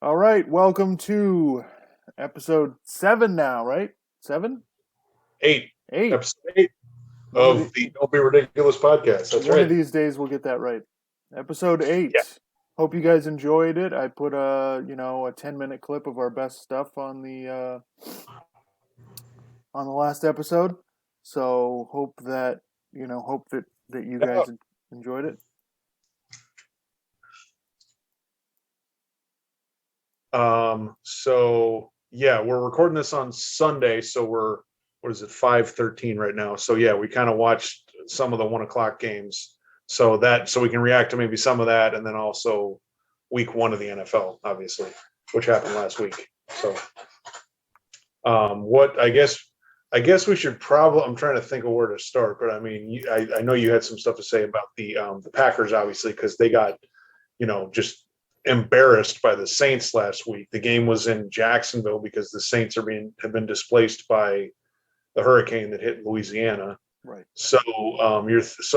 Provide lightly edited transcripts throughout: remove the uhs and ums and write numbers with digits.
All right, welcome to episode 7 now, right? 7? Eight, 8. episode 8 One of of the the Don't Be Ridiculous podcast. That's one of right. these days we'll get that right. Episode Yeah. 8. Hope you guys enjoyed it. I put a 10-minute clip of our best stuff on the last episode. So hope that you Yeah. guys enjoyed it. We're recording this on Sunday, so we're what is it, 5:13 right now. So yeah, we kind of watched some of the 1 o'clock games. So we can react to maybe some of that, and then also week one of the NFL, obviously, which happened last week. So what I guess we should probably. I'm trying to think of where to start, but I mean, I know you had some stuff to say about the Packers, obviously, because they got just embarrassed by the Saints last week. The game was in Jacksonville because the Saints have been displaced by the hurricane that hit Louisiana. Right. So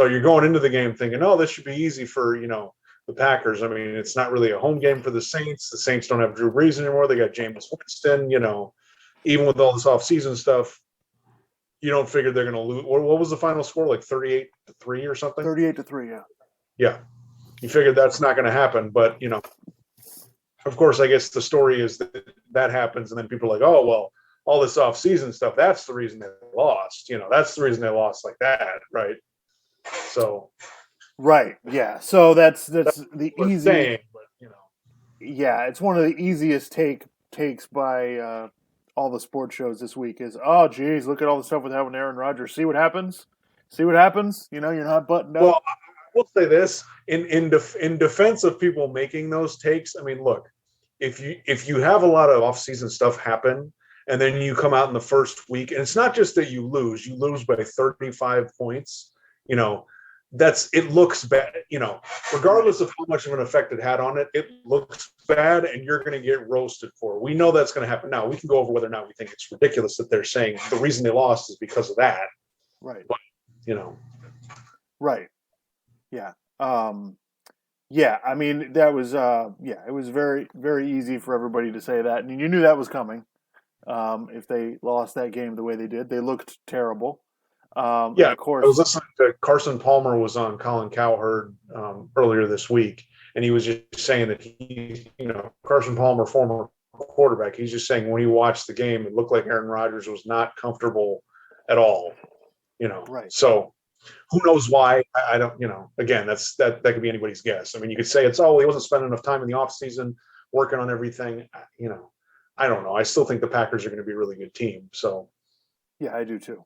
you're going into the game thinking, oh, this should be easy for the Packers. I mean, it's not really a home game for the Saints. The Saints don't have Drew Brees anymore. They got Jameis Winston. Even with all this offseason stuff, you don't figure they're going to lose. What was the final score? Like 38-3 or something? 38-3, yeah. Yeah. You figured that's not going to happen, but of course, I guess the story is that happens, and then people are like, oh well, all this off-season stuff. That's the reason they lost. That's the reason they lost like that, right? So Right. Yeah. So that's the we're easy. saying, but Yeah, it's one of the easiest takes by all the sports shows this week is, oh geez, look at all the stuff with having Aaron Rodgers. See what happens. See what happens. You're not buttoned up. well, I will say this in defense of people making those takes. I mean, look, if you have a lot of off-season stuff happen, and then you come out in the first week, and it's not just that you lose by 35 points. You know, it looks bad. Regardless of how much of an effect it had on it, it looks bad, and you're going to get roasted for it. We know that's going to happen. Now we can go over whether or not we think it's ridiculous that they're saying the reason they lost is because of that. Right. But you know, Right. Yeah. Yeah. I mean, that was it was very very easy for everybody to say that, and you knew that was coming. If they lost that game the way they did, they looked terrible. And yeah, of I was course, listening to Carson Palmer was on Colin Cowherd earlier this week, and he was just saying that Carson Palmer, former quarterback, he's just saying when he watched the game, it looked like Aaron Rodgers was not comfortable at all. right. So who knows why? I don't. Again, that could be anybody's guess. I mean, you could say it's he wasn't spending enough time in the off season working on everything. I don't know. I still think the Packers are going to be a really good team. So Yeah, I do too.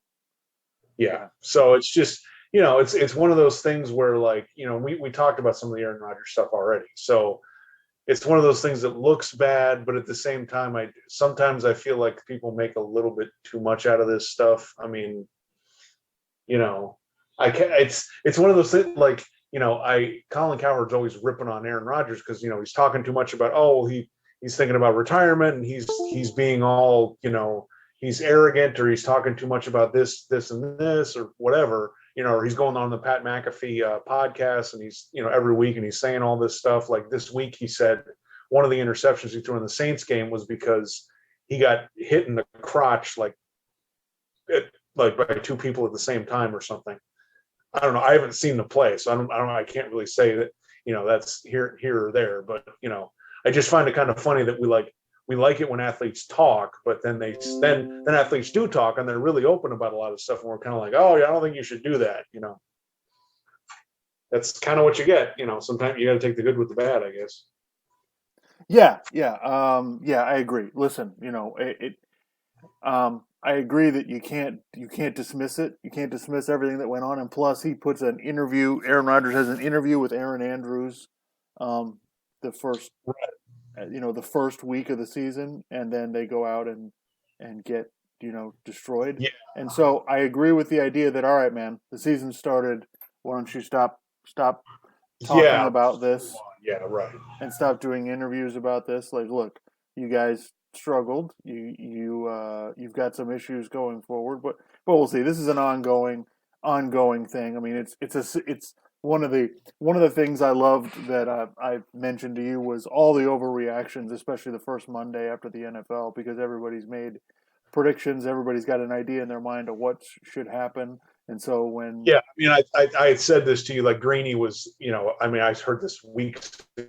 yeah. Yeah. So it's just it's one of those things where we talked about some of the Aaron Rodgers stuff already. So it's one of those things that looks bad, but at the same time, sometimes I feel like people make a little bit too much out of this stuff. I mean, you know, I can it's one of those things like Colin Cowherd's always ripping on Aaron Rodgers because he's talking too much about he's thinking about retirement and he's being all he's arrogant or he's talking too much about this and this or whatever or he's going on the Pat McAfee podcast and he's every week and he's saying all this stuff. Like this week he said one of the interceptions he threw in the Saints game was because he got hit in the crotch like by two people at the same time or something. I don't know. I haven't seen the play, so I can't really say that that's here or there. But I just find it kind of funny that we like it when athletes talk, but then athletes do talk and they're really open about a lot of stuff, and we're kind of like, oh yeah, I don't think you should do that. That's kind of what you get. Sometimes you got to take the good with the bad, I guess. Yeah. Yeah. I agree. Listen, I agree that you can't dismiss it. You can't dismiss everything that went on. And plus, he puts an interview. Aaron Rodgers has an interview with Aaron Andrews, the first the first week of the season, and then they go out and get destroyed. Yeah, And so I agree with the idea that all right, man, the season started. Why don't you stop talking yeah, about this yeah, right. and stop doing interviews about this? Like, look, you guys struggled. You've got some issues going forward, but we'll see. This is an ongoing thing. I mean, it's one of the things I loved that I mentioned to you was all the overreactions, especially the first Monday after the NFL, because everybody's made predictions, everybody's got an idea in their mind of what should happen, and so when Yeah, I mean, I had said this to you, like Greeny was, I mean, I heard this weeks ago,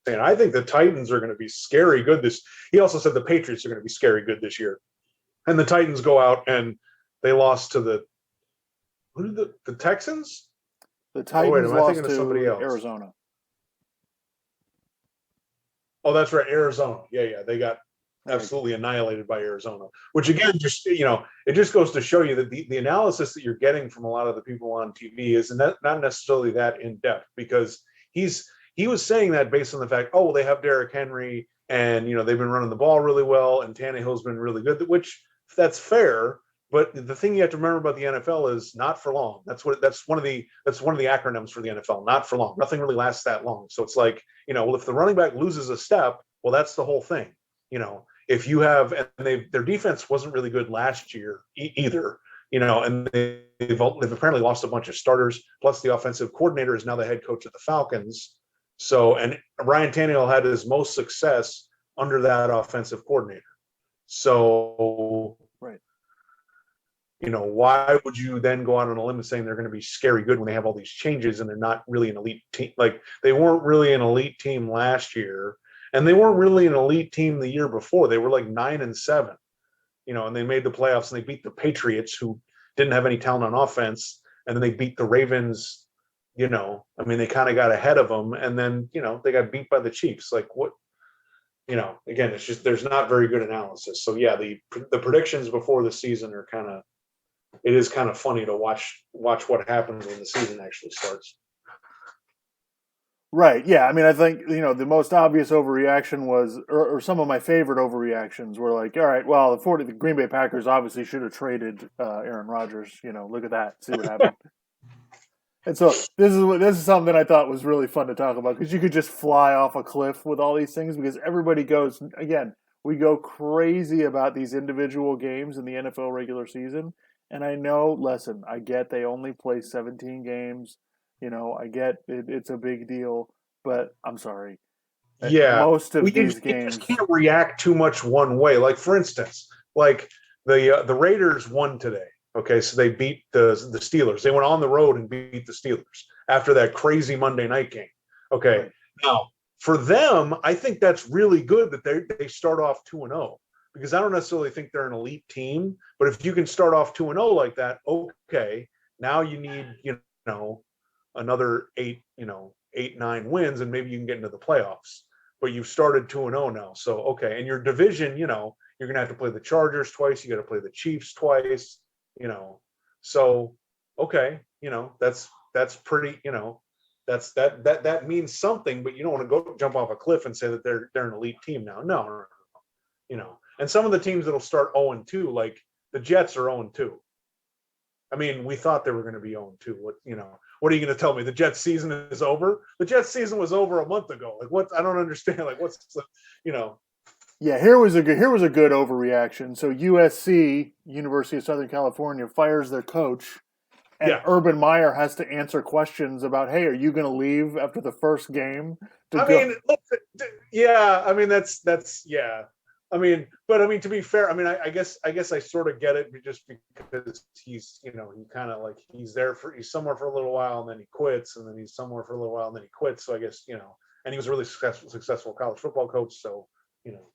saying I think the Titans are going to be scary good this. He also said the Patriots are going to be scary good this year, and the Titans go out and they lost to the who did the Texans? the Oh wait, Titans am I thinking lost of somebody to else? Arizona. Oh, that's right, Arizona. Yeah, yeah, they got There you go. absolutely annihilated by Arizona. Which again, just it just goes to show you that the analysis that you're getting from a lot of the people on TV is not necessarily that in depth because he was saying that based on the fact, oh, well, they have Derrick Henry and they've been running the ball really well and Tannehill's been really good, which that's fair. But the thing you have to remember about the NFL is not for long. That's one of the acronyms for the NFL. Not for long. Nothing really lasts that long. So it's like, well, if the running back loses a step, well, that's the whole thing. If you have, and their defense wasn't really good last year either. And they've apparently lost a bunch of starters. Plus, the offensive coordinator is now the head coach of the Falcons. So, and Ryan Tannehill had his most success under that offensive coordinator. So, Right. Why would you then go out on a limb saying they're going to be scary good when they have all these changes and they're not really an elite team? Like they weren't really an elite team last year, and they weren't really an elite team the year before. They were like 9-7, and they made the playoffs and they beat the Patriots, who didn't have any talent on offense, and then they beat the Ravens. I mean, they kind of got ahead of them, and then they got beat by the Chiefs. Like what? Again, it's just there's not very good analysis. So yeah, the predictions before the season are it is kind of funny to watch what happens when the season actually starts. Right. Yeah. I mean, I think the most obvious overreaction was, or some of my favorite overreactions were like, all right, well, the Green Bay Packers obviously should have traded Aaron Rodgers. Look at that, see what happened. And so this is something that I thought was really fun to talk about because you could just fly off a cliff with all these things because everybody goes again. We go crazy about these individual games in the NFL regular season, and I know. Listen, I get they only play 17 games. I get it's a big deal, but I'm sorry. Yeah, Most well, of these you just games, can't react too much one way. Like for instance, like the Raiders won today. Okay, so they beat the Steelers. They went on the road and beat the Steelers after that crazy Monday night game. Okay, right? now for them, I think that's really good that they start off 2-0 because I don't necessarily think they're an elite team, but if you can start off 2-0 like that, okay, now you need another 8-9 wins and maybe you can get into the playoffs. But you've started 2-0 now, so okay. And your division, you're gonna have to play the Chargers twice. You got to play the Chiefs twice. So okay, that's pretty. That means something. But you don't want to go jump off a cliff and say that they're an elite team now. No. And some of the teams that'll start 0-2, like the Jets are 0-2. I mean, we thought they were going to be 0-2. What are you going to tell me? The Jets season is over? The Jets season was over a month ago. Like what? I don't understand. Like what's Yeah, here was a good overreaction. So USC, University of Southern California, fires their coach, and Yeah. Urban Meyer has to answer questions about, hey, are you going to leave after the first game to I go? mean, look, yeah. I mean, that's yeah. I mean, but I mean, to be fair, I mean, I guess I sort of get it just because he's, he kind of like he's somewhere for a little while and then he quits, and then he's somewhere for a little while and then he quits. So I guess and he was a really successful college football coach. So you know,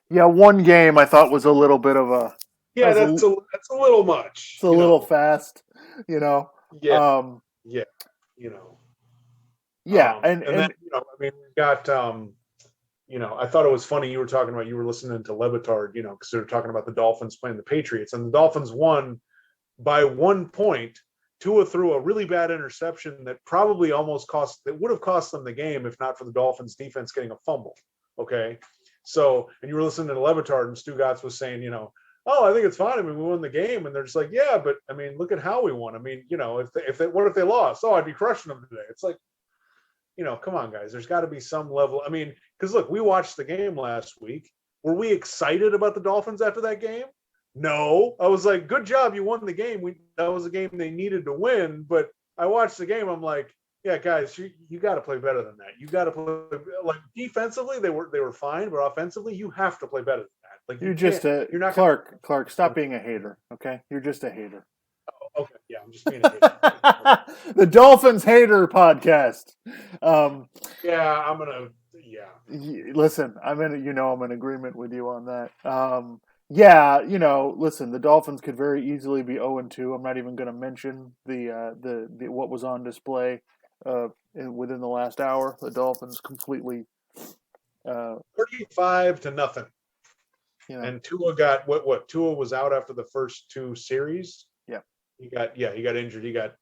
Yeah, one game I thought was a little bit of a that yeah, was that's a little much. it's a little fast, you know. Yeah, Um, yeah, you know, yeah, and and then and I mean, we've got I thought it was funny you were listening to Levitard, because they're talking about the Dolphins playing the Patriots, and the Dolphins won by 1 point. Tua threw a really bad interception that probably would have cost them the game if not for the Dolphins defense getting a fumble. Okay. So, and you were listening to Levitard and Stu Gatz was saying, oh, I think it's fine. I mean, we won the game. And they're just like, yeah, but I mean, look at how we won. I mean, what if they lost? Oh, I'd be crushing them today. It's like, come on, guys. There's got to be some level. I mean, because look, we watched the game last week. Were we excited about the Dolphins after that game? No, I was like, good job, you won the game. That was a game they needed to win. But I watched the game. I'm like, yeah, guys, you got to play better than that. You got to play like defensively. They were fine, but offensively, you have to play better than that. Like you You're just can't. a You're not going Clark. Stop being a hater, okay? You're just a hater. to. Okay, yeah, I'm just being a hater. The Dolphins hater podcast. Yeah, I'm gonna. Yeah, Listen, I'm in agreement with you on that. Yeah, listen, the Dolphins could very easily be 0-2. I'm not even going to mention the what was on display within the last hour. The Dolphins completely, 35-0. you know, And Tua got what? Tua was out after the first two series. yeah, He got injured. He got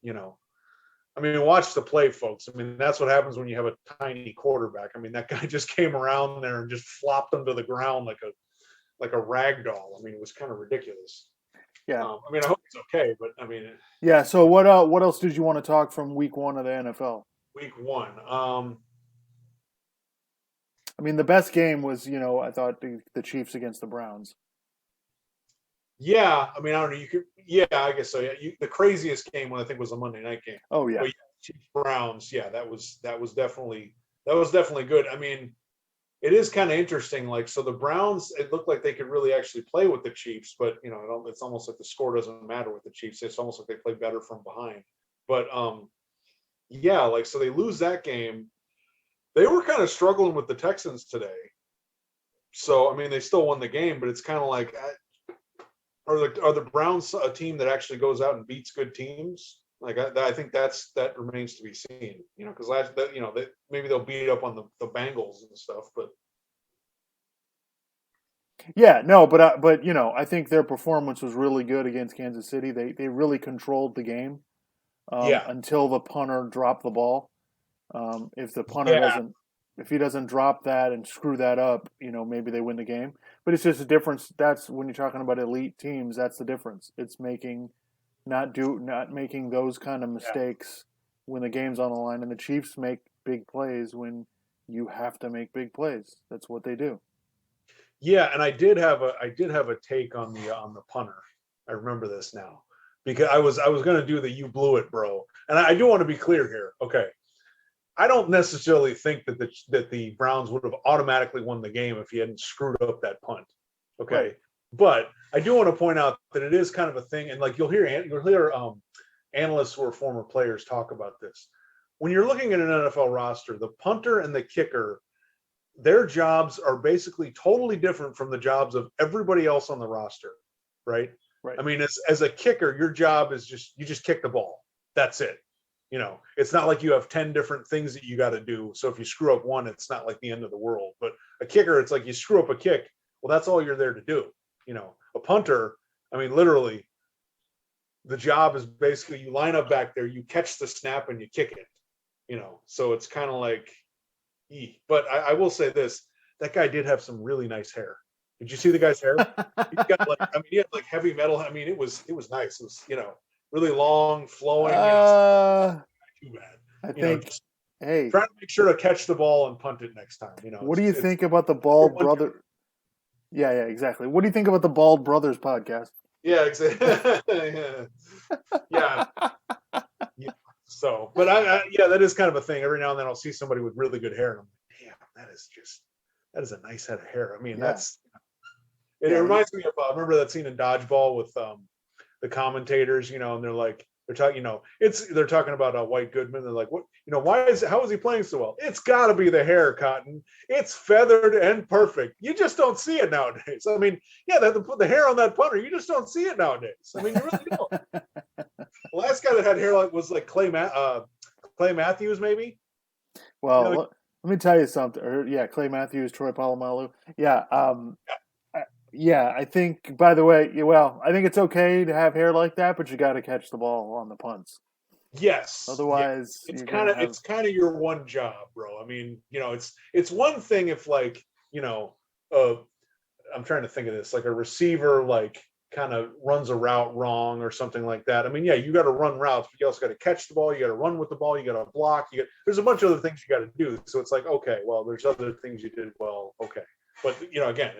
I mean, watch the play, folks. I mean, that's what happens when you have a tiny quarterback. I mean, that guy just came around there and just flopped him to the ground like a rag doll. I mean, it was kind of ridiculous. yeah, I mean, I hope it's okay, but I mean, yeah. So what else did you want to talk from week 1 of the NFL? week one. I mean, the best game was, I thought the Chiefs against the Browns. Yeah, I mean, I don't know. You could, yeah, I guess so. Yeah, the craziest game one I think was a Monday night game. Oh yeah, But yeah, Chiefs Browns. Yeah, that was definitely good. I mean, it is kind of interesting. Like, so the Browns, it looked like they could really actually play with the Chiefs, but it's almost like the score doesn't matter with the Chiefs. It's almost like they play better from behind. But yeah, like so they lose that game. They were kind of struggling with the Texans today. So I mean, they still won the game, but it's kind of like, are the Browns a team that actually goes out and beats good teams? Like I think that remains to be seen. Because maybe they'll beat up on the Bengals and stuff, but yeah, no, but I think their performance was really good against Kansas City. They really controlled the game yeah, until the punter dropped the ball. If the punter yeah, doesn't, if he doesn't drop that and screw that up, maybe they win the game. But it's just a difference. That's when you're talking about elite teams. That's the difference. It's not making those kind of yeah, mistakes when the game's on the line. And the Chiefs make big plays when you have to make big plays. That's what they do. yeah. And I did have a take on the punter. I remember this now because I was going to do the "you blew it, bro," and I do want to be clear here. Okay, I don't necessarily think that the Browns would have automatically won the game if he hadn't screwed up that punt. Right. Okay, but I do want to point out that it is kind of a thing, and like you'll hear analysts who are former players talk about this. When you're looking at an NFL roster, the punter and the kicker, their jobs are basically totally different from the jobs of everybody else on the roster, right? Right. I mean, as a kicker, your job is you just kick the ball. That's it. It's not like you have 10 different things that you got to do. So if you screw up one, it's not like the end of the world. But a kicker, it's like you screw up a kick. Well, that's all you're there to do. A punter, I mean, literally, the job is basically you line up back there, you catch the snap, and you kick it. So it's kind of like, but I will say this: that guy did have some really nice hair. Did you see the guy's hair? He's got he had like heavy metal. I mean, it was nice. It was really long, flowing. Too bad. I think. Just Hey, trying to make sure to catch the ball and punt it next time. what do you think about the Bald Brother? Yeah, exactly. What do you think about the Bald Brothers podcast? Yeah, exactly. yeah. Yeah. So, but yeah, that is kind of a thing. Every now and then I'll see somebody with really good hair, and I'm like, damn, that is a nice head of hair. I mean, Yeah. it reminds me of remember that scene in Dodgeball with the commentators, and they're talking, they're talking about White Goodman. They're like, what, how is he playing so well? It's got to be the hair, Cotton. It's feathered and perfect. You just don't see it nowadays. I mean, yeah, the hair on that punter, you just don't see it nowadays. I mean, you really don't. The last guy that had hair was like Clay Matthews, maybe. Well, let me tell you something. Clay Matthews, Troy Polamalu. Yeah, I think. By the way, I think it's okay to have hair like that, but you got to catch the ball on the punts. Yes. Otherwise, it's kind of your one job, bro. I mean, it's one thing if I'm trying to think of this, like a receiver kind of runs a route wrong or something like that. I mean, yeah, you got to run routes, but you also got to catch the ball. You got to run with the ball. You got to block. There's a bunch of other things you got to do. So it's like, okay, well, there's other things you did well. Okay. But again,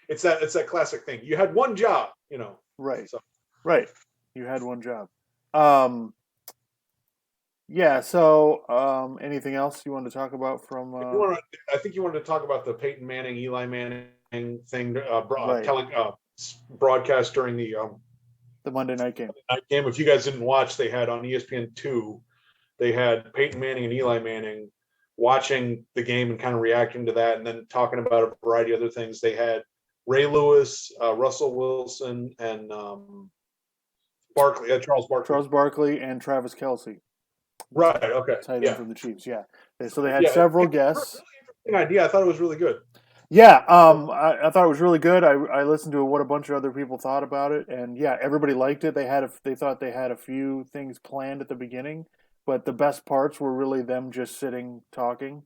it's that classic thing. You had one job, Right. So Right. You had one job. Um, yeah. So, anything else you want to talk about from? I think you wanted to talk about the Peyton Manning, Eli Manning thing, Right. broadcast during The Monday night game. night game. If you guys didn't watch, they had on ESPN2, they had Peyton Manning and Eli Manning watching the game and kind of reacting to that, and then talking about a variety of other things. They had Ray Lewis, Russell Wilson, and Barkley, Charles Barkley. Charles Barkley and Travis Kelce. Right. Okay. Tight end Yeah. from the Chiefs. Yeah. So they had Yeah. several Really guests. interesting idea. I thought it was really good. Yeah, I thought it was really good. I listened to what a bunch of other people thought about it, and yeah, everybody liked it. They thought they had a few things planned at the beginning, but the best parts were really them just sitting talking,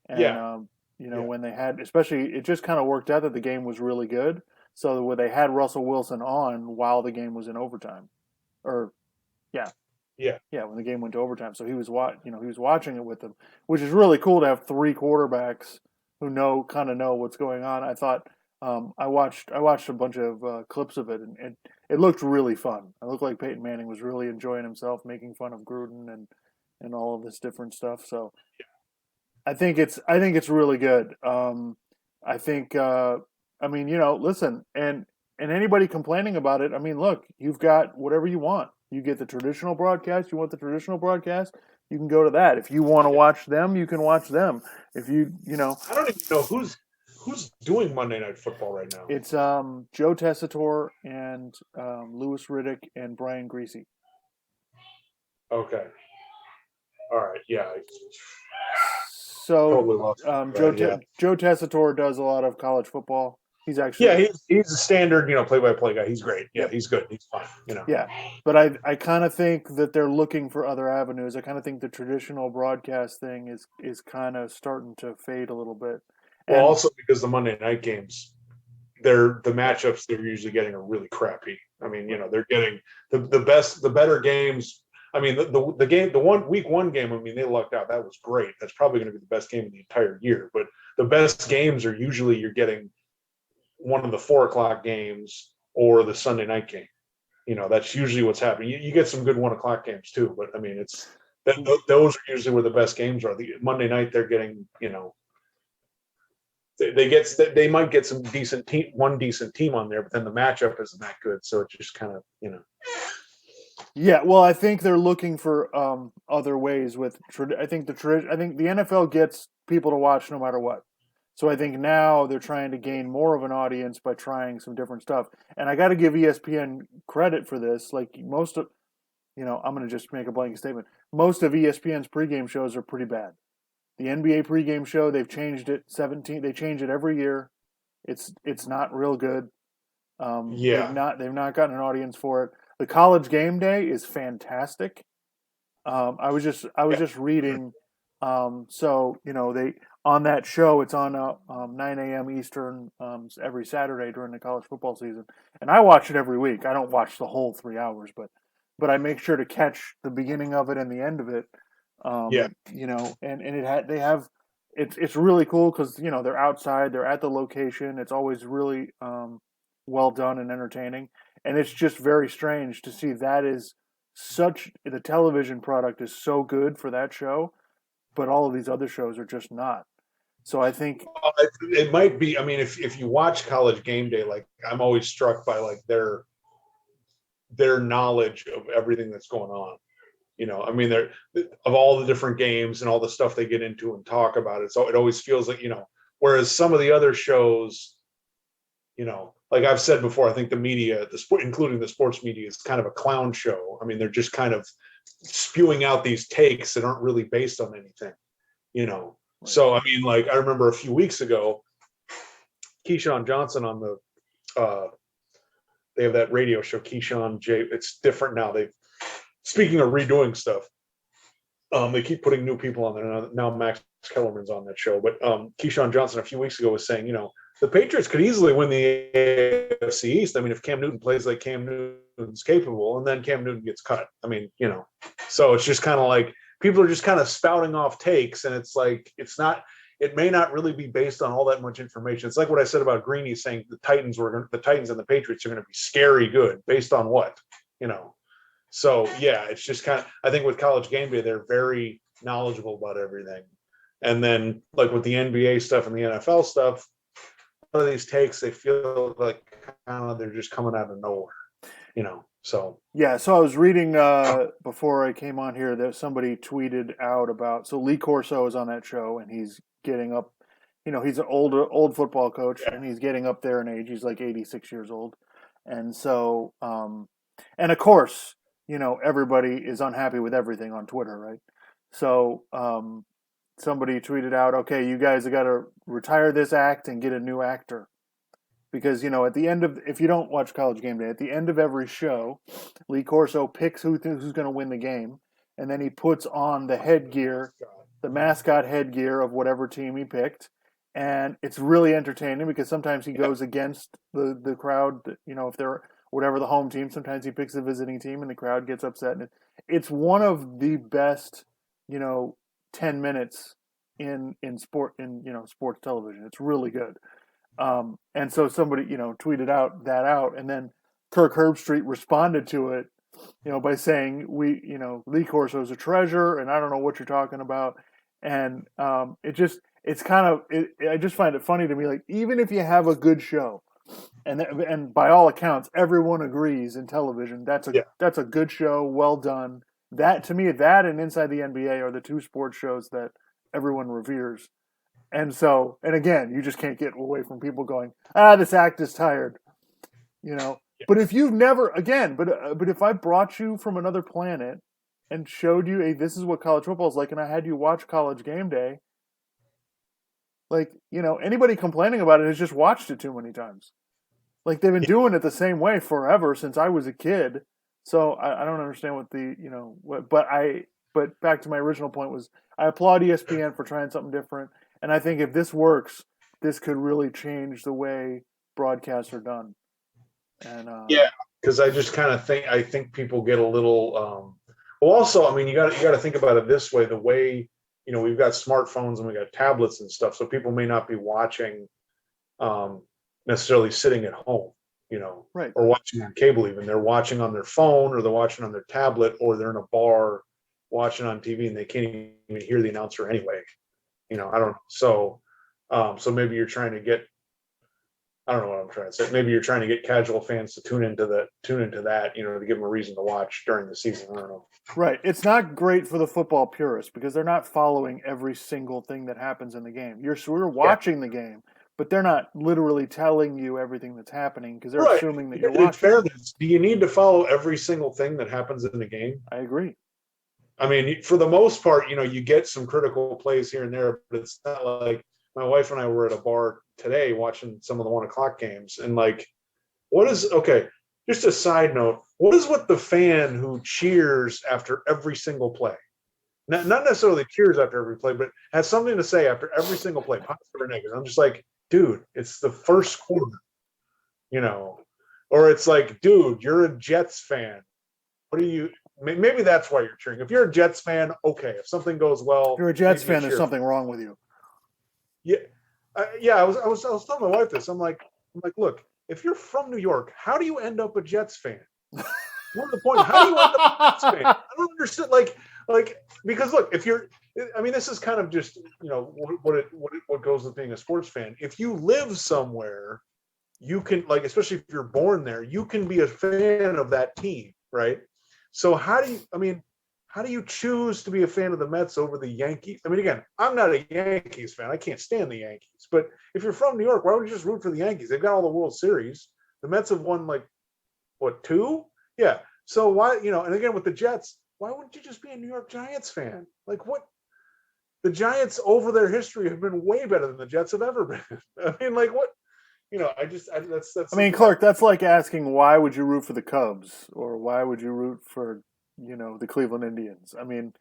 and Yeah. Yeah. when they had, especially, it just kind of worked out that the game was really good. So when they had Russell Wilson on while the game was in overtime, or yeah, Yeah. yeah, when the game went to overtime, so he was he was watching it with them, which is really cool to have three quarterbacks who kind of know what's going on. I thought I watched a bunch of clips of it, and it looked really fun. It looked like Peyton Manning was really enjoying himself, making fun of Gruden and all of this different stuff. So I think it's really good. I think I mean, listen, and anybody complaining about it, I mean, look, you've got whatever you want. You get the traditional broadcast. You want the traditional broadcast, you can go to that. If you want to watch them, you can watch them. If I don't even know who's doing Monday Night Football right now. it's Joe Tessitore and Louis Riddick and Brian Greasy. Okay. All right. Yeah. So Totally lost. Joe Tessitore does a lot of college football. He's actually Yeah, he's a standard, play-by-play guy. He's great. Yeah, Yep. he's good. He's fine. Yeah, but I kind of think that they're looking for other avenues. I kind of think the traditional broadcast thing is kind of starting to fade a little bit. Well, And also because the Monday night games, the matchups they're usually getting are really crappy. I mean, they're getting the better games. I mean, the game, week one game, I mean, they lucked out. That was great. That's probably going to be the best game of the entire year. But the best games are usually you're getting one of the 4 o'clock games or the Sunday night game. That's usually what's happening. You get some good 1 o'clock games too, but I mean, those are usually where the best games are. The Monday night they're getting, they might get some one decent team on there, but then the matchup isn't that good. So it just kind of, yeah, well, I think they're looking for other ways with. I think the NFL gets people to watch no matter what. So I think now they're trying to gain more of an audience by trying some different stuff. And I got to give ESPN credit for this. Like most of, I'm going to just make a blanket statement. Most of ESPN's pregame shows are pretty bad. The NBA pregame show, they've changed it 17. They change it every year. It's not real good. Yeah. They've not gotten an audience for it. The college game day is fantastic. I was just reading. So they on that show. It's on 9 a.m. Eastern every Saturday during the college football season, and I watch it every week. I don't watch the whole 3 hours, but I make sure to catch the beginning of it and the end of it. Yeah. It's really cool because they're outside, they're at the location. It's always really well done and entertaining, and it's just very strange to see that is the television product is so good for that show, but all of these other shows are just not. So I think It might be. I mean, if you watch College Game Day, like I'm always struck by like their knowledge of everything that's going on. I mean, they're of all the different games and all the stuff they get into and talk about it. So it always feels like, whereas some of the other shows, like I've said before, I think the media, including the sports media, is kind of a clown show. I mean, they're just kind of spewing out these takes that aren't really based on anything, Right. So, I mean, like I remember a few weeks ago, Keyshawn Johnson on they have that radio show, Keyshawn J. It's different now. Speaking of redoing stuff, they keep putting new people on there. Now Max Kellerman's on that show. But Keyshawn Johnson a few weeks ago was saying, the Patriots could easily win the AFC East. I mean, if Cam Newton plays like Cam Newton's capable, and then Cam Newton gets cut. I mean, so it's just kind of like people are just kind of spouting off takes, and it's like it's not. it may not really be based on all that much information. It's like what I said about Greeny saying the Titans and the Patriots are going to be scary good based on what, you know. So yeah, it's just kind of, I think with College Game Day, they're very knowledgeable about everything. And then like with the NBA stuff and the NFL stuff, one of these takes, they feel like kind of they're just coming out of nowhere, you know. So Yeah, so I was reading before I came on here that somebody tweeted out about, so Lee Corso is on that show and he's getting up, he's an old football coach yeah, and he's getting up there in age. He's like 86 years old. And so and of course, everybody is unhappy with everything on Twitter, right? So somebody tweeted out, "Okay, you guys have got to retire this act and get a new actor." Because at the end of, if you don't watch College Game Day, at the end of every show, Lee Corso picks who's going to win the game, and then he puts on the headgear, the mascot headgear of whatever team he picked, and it's really entertaining because sometimes he goes against the crowd. If they're whatever the home team, sometimes he picks the visiting team, and the crowd gets upset. And it's one of the best, 10 minutes in sports television. It's really good. And so somebody, tweeted out, and then Kirk Herbstreit responded to it, by saying, Lee Corso is a treasure, and I don't know what you're talking about. And I just find it funny to me, like, even if you have a good show, and by all accounts, everyone agrees in television, yeah, that's a good show, well done. That, to me, that and Inside the NBA are the two sports shows that everyone reveres. And so, and again, you just can't get away from people going, this act is tired, you know. But if you've never, again, but if I brought you from another planet and showed you, hey, this is what college football is like, and I had you watch College Game Day, like, anybody complaining about it has just watched it too many times. Like, they've been doing it the same way forever since I was a kid. So I don't understand what but back to my original point was, I applaud ESPN for trying something different. And I think if this works, this could really change the way broadcasts are done. And yeah, because I think people get a little. Well, also, I mean, you got to think about it this way: the way we've got smartphones and we got tablets and stuff, so people may not be watching necessarily sitting at home, right, or watching on cable. Even they're watching on their phone, or they're watching on their tablet, or they're in a bar watching on TV, and they can't even hear the announcer anyway. I don't know. So maybe you're trying to get. I don't know what I'm trying to say. Maybe you're trying to get casual fans to tune into that, to give them a reason to watch during the season. I don't know. right. It's not great for the football purists because they're not following every single thing that happens in the game. We're watching the game, but they're not literally telling you everything that's happening because they're Right. assuming that you're In watching. fairness, do you need to follow every single thing that happens in the game? I agree. I mean, for the most part, you get some critical plays here and there, but it's not like my wife and I were at a bar today watching some of the 1 o'clock games, and like, okay? Just a side note: what is with the fan who cheers after every single play? Not necessarily cheers after every play, but has something to say after every single play, positive or negative. I'm just like, dude, it's the first quarter, you know, or it's like, dude, you're a Jets fan. What do you? Maybe that's why you're cheering. If you're a Jets fan, okay. If something goes well, If you're a Jets maybe you fan, there's cheer. something wrong with you. Yeah, yeah. I was telling my wife this. I'm like, look, if you're from New York, how do you end up a Jets fan? More to the point, how do you end up a Jets fan? I don't understand. Like because look, if you're, I mean, this is kind of just what goes with being a sports fan. If you live somewhere, you can, like, especially if you're born there, you can be a fan of that team, right? So how do you choose to be a fan of the Mets over the Yankees? I mean, again, I'm not a Yankees fan. I can't stand the Yankees. But if you're from New York, why would you just root for the Yankees? They've got all the World Series. The Mets have won, like, what, 2? Yeah. So why, and again with the Jets, why wouldn't you just be a New York Giants fan? Like, what? The Giants over their history have been way better than the Jets have ever been. I mean, like, what? That's. I mean, Clark, that's like asking why would you root for the Cubs or why would you root for, the Cleveland Indians? I mean,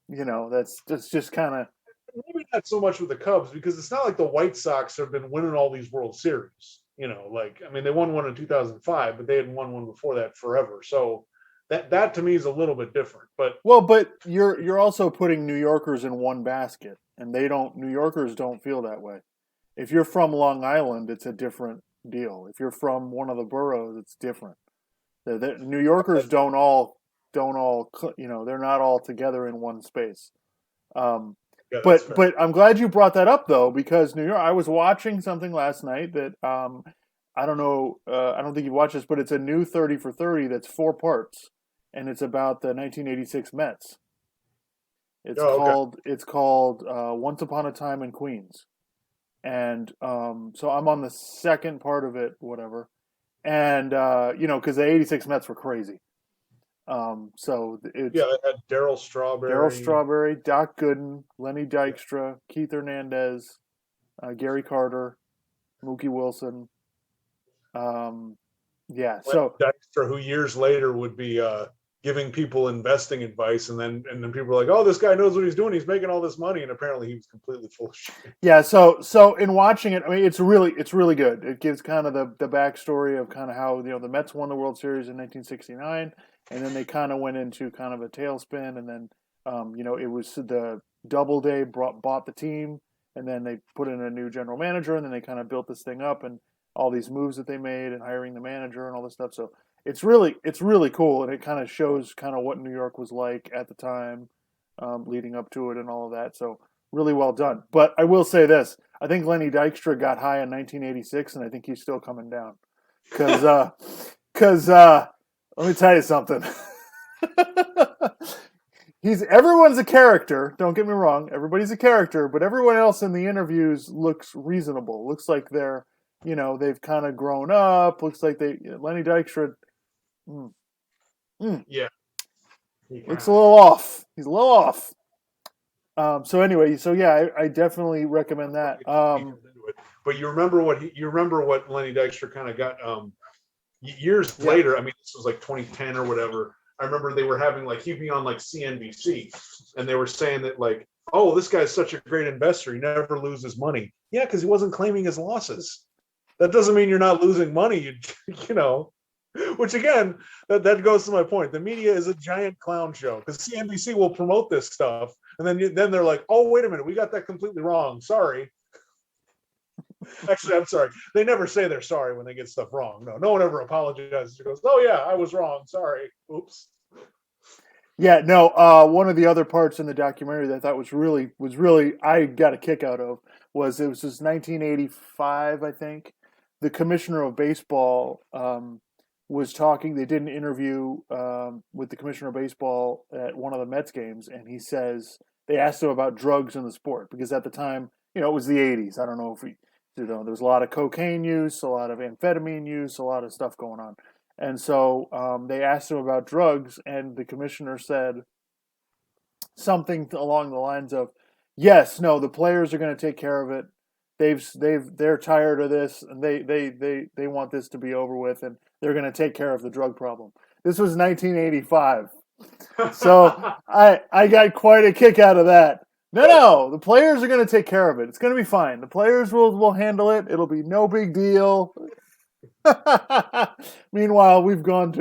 that's just kind of. Maybe not so much with the Cubs, because it's not like the White Sox have been winning all these World Series. Like, I mean, they won one in 2005, but they hadn't won one before that forever. So, That to me is a little bit different. But Well, but you're also putting New Yorkers in one basket, and they don't. New Yorkers don't feel that way. If you're from Long Island, it's a different deal. If you're from one of the boroughs, it's different. New Yorkers don't all they're not all together in one space. Um, yeah, that's but fair. but I'm glad you brought that up though, because New York. I was watching something last night that I don't know. I don't think you've watched this, but it's a new 30 for 30 that's 4 parts, and it's about the 1986 Mets. It's Oh, okay. called it's called Once Upon a Time in Queens, and so I'm on the second part of it, whatever. And because the '86 Mets were crazy. So Yeah, it's they had Daryl Darryl Strawberry. Strawberry, Doc Gooden, Lenny Yeah. Dykstra, Keith Hernandez, Gary Carter, Mookie Wilson. Um, yeah, Lenny so Dykstra, who years later would be giving people investing advice, and then people were like, "Oh, this guy knows what he's doing. He's making all this money," and apparently he was completely full of shit. yeah, so in watching it, I mean, it's really good. It gives kind of the backstory of kind of how the Mets won the World Series in 1969, and then they kind of went into kind of a tailspin, and then it was the Doubleday bought the team, and then they put in a new general manager, and then they kind of built this thing up, and all these moves that they made, and hiring the manager, and all this stuff. So it's really cool, and it kind of shows kind of what New York was like at the time, leading up to it, and all of that. So really well done. But I will say this: I think Lenny Dykstra got high in 1986, and I think he's still coming down. Because let me tell you something. Everyone's a character. Don't get me wrong. Everybody's a character, but everyone else in the interviews looks reasonable. Looks like they've kind of grown up. Looks like Lenny Dykstra mm, mm, Yeah, he looks kind a of. little off. He's a little off. So anyway, so yeah, I definitely recommend that. But you remember what Lenny Dykstra kind of got years Yeah. later. I mean, this was like 2010 or whatever. I remember they were having like he'd be on like CNBC, and they were saying that like, oh, this guy's such a great investor. He never loses money. Yeah, because he wasn't claiming his losses. That doesn't mean you're not losing money. You know, which again, that goes to my point. The media is a giant clown show because CNBC will promote this stuff, and then they're like, oh, wait a minute, we got that completely wrong. Sorry. Actually, I'm sorry. They never say they're sorry when they get stuff wrong. No one ever apologizes. It goes, oh yeah, I was wrong. Sorry. Oops. Yeah, no. One of the other parts in the documentary that I thought was really I got a kick out of was it was just 1985, I think. The commissioner of baseball was talking. They did an interview with the commissioner of baseball at one of the Mets games, and he says they asked him about drugs in the sport because at the time, it was the '80s. I don't know if there was a lot of cocaine use, a lot of amphetamine use, a lot of stuff going on. And so they asked him about drugs, and the commissioner said something along the lines of, "Yes, no, the players are going to take care of it. They're tired of this, and they want this to be over with, and they're going to take care of the drug problem." This was 1985, so I got quite a kick out of that. No, the players are going to take care of it. It's going to be fine. The players will handle it. It'll be no big deal. Meanwhile, we've gone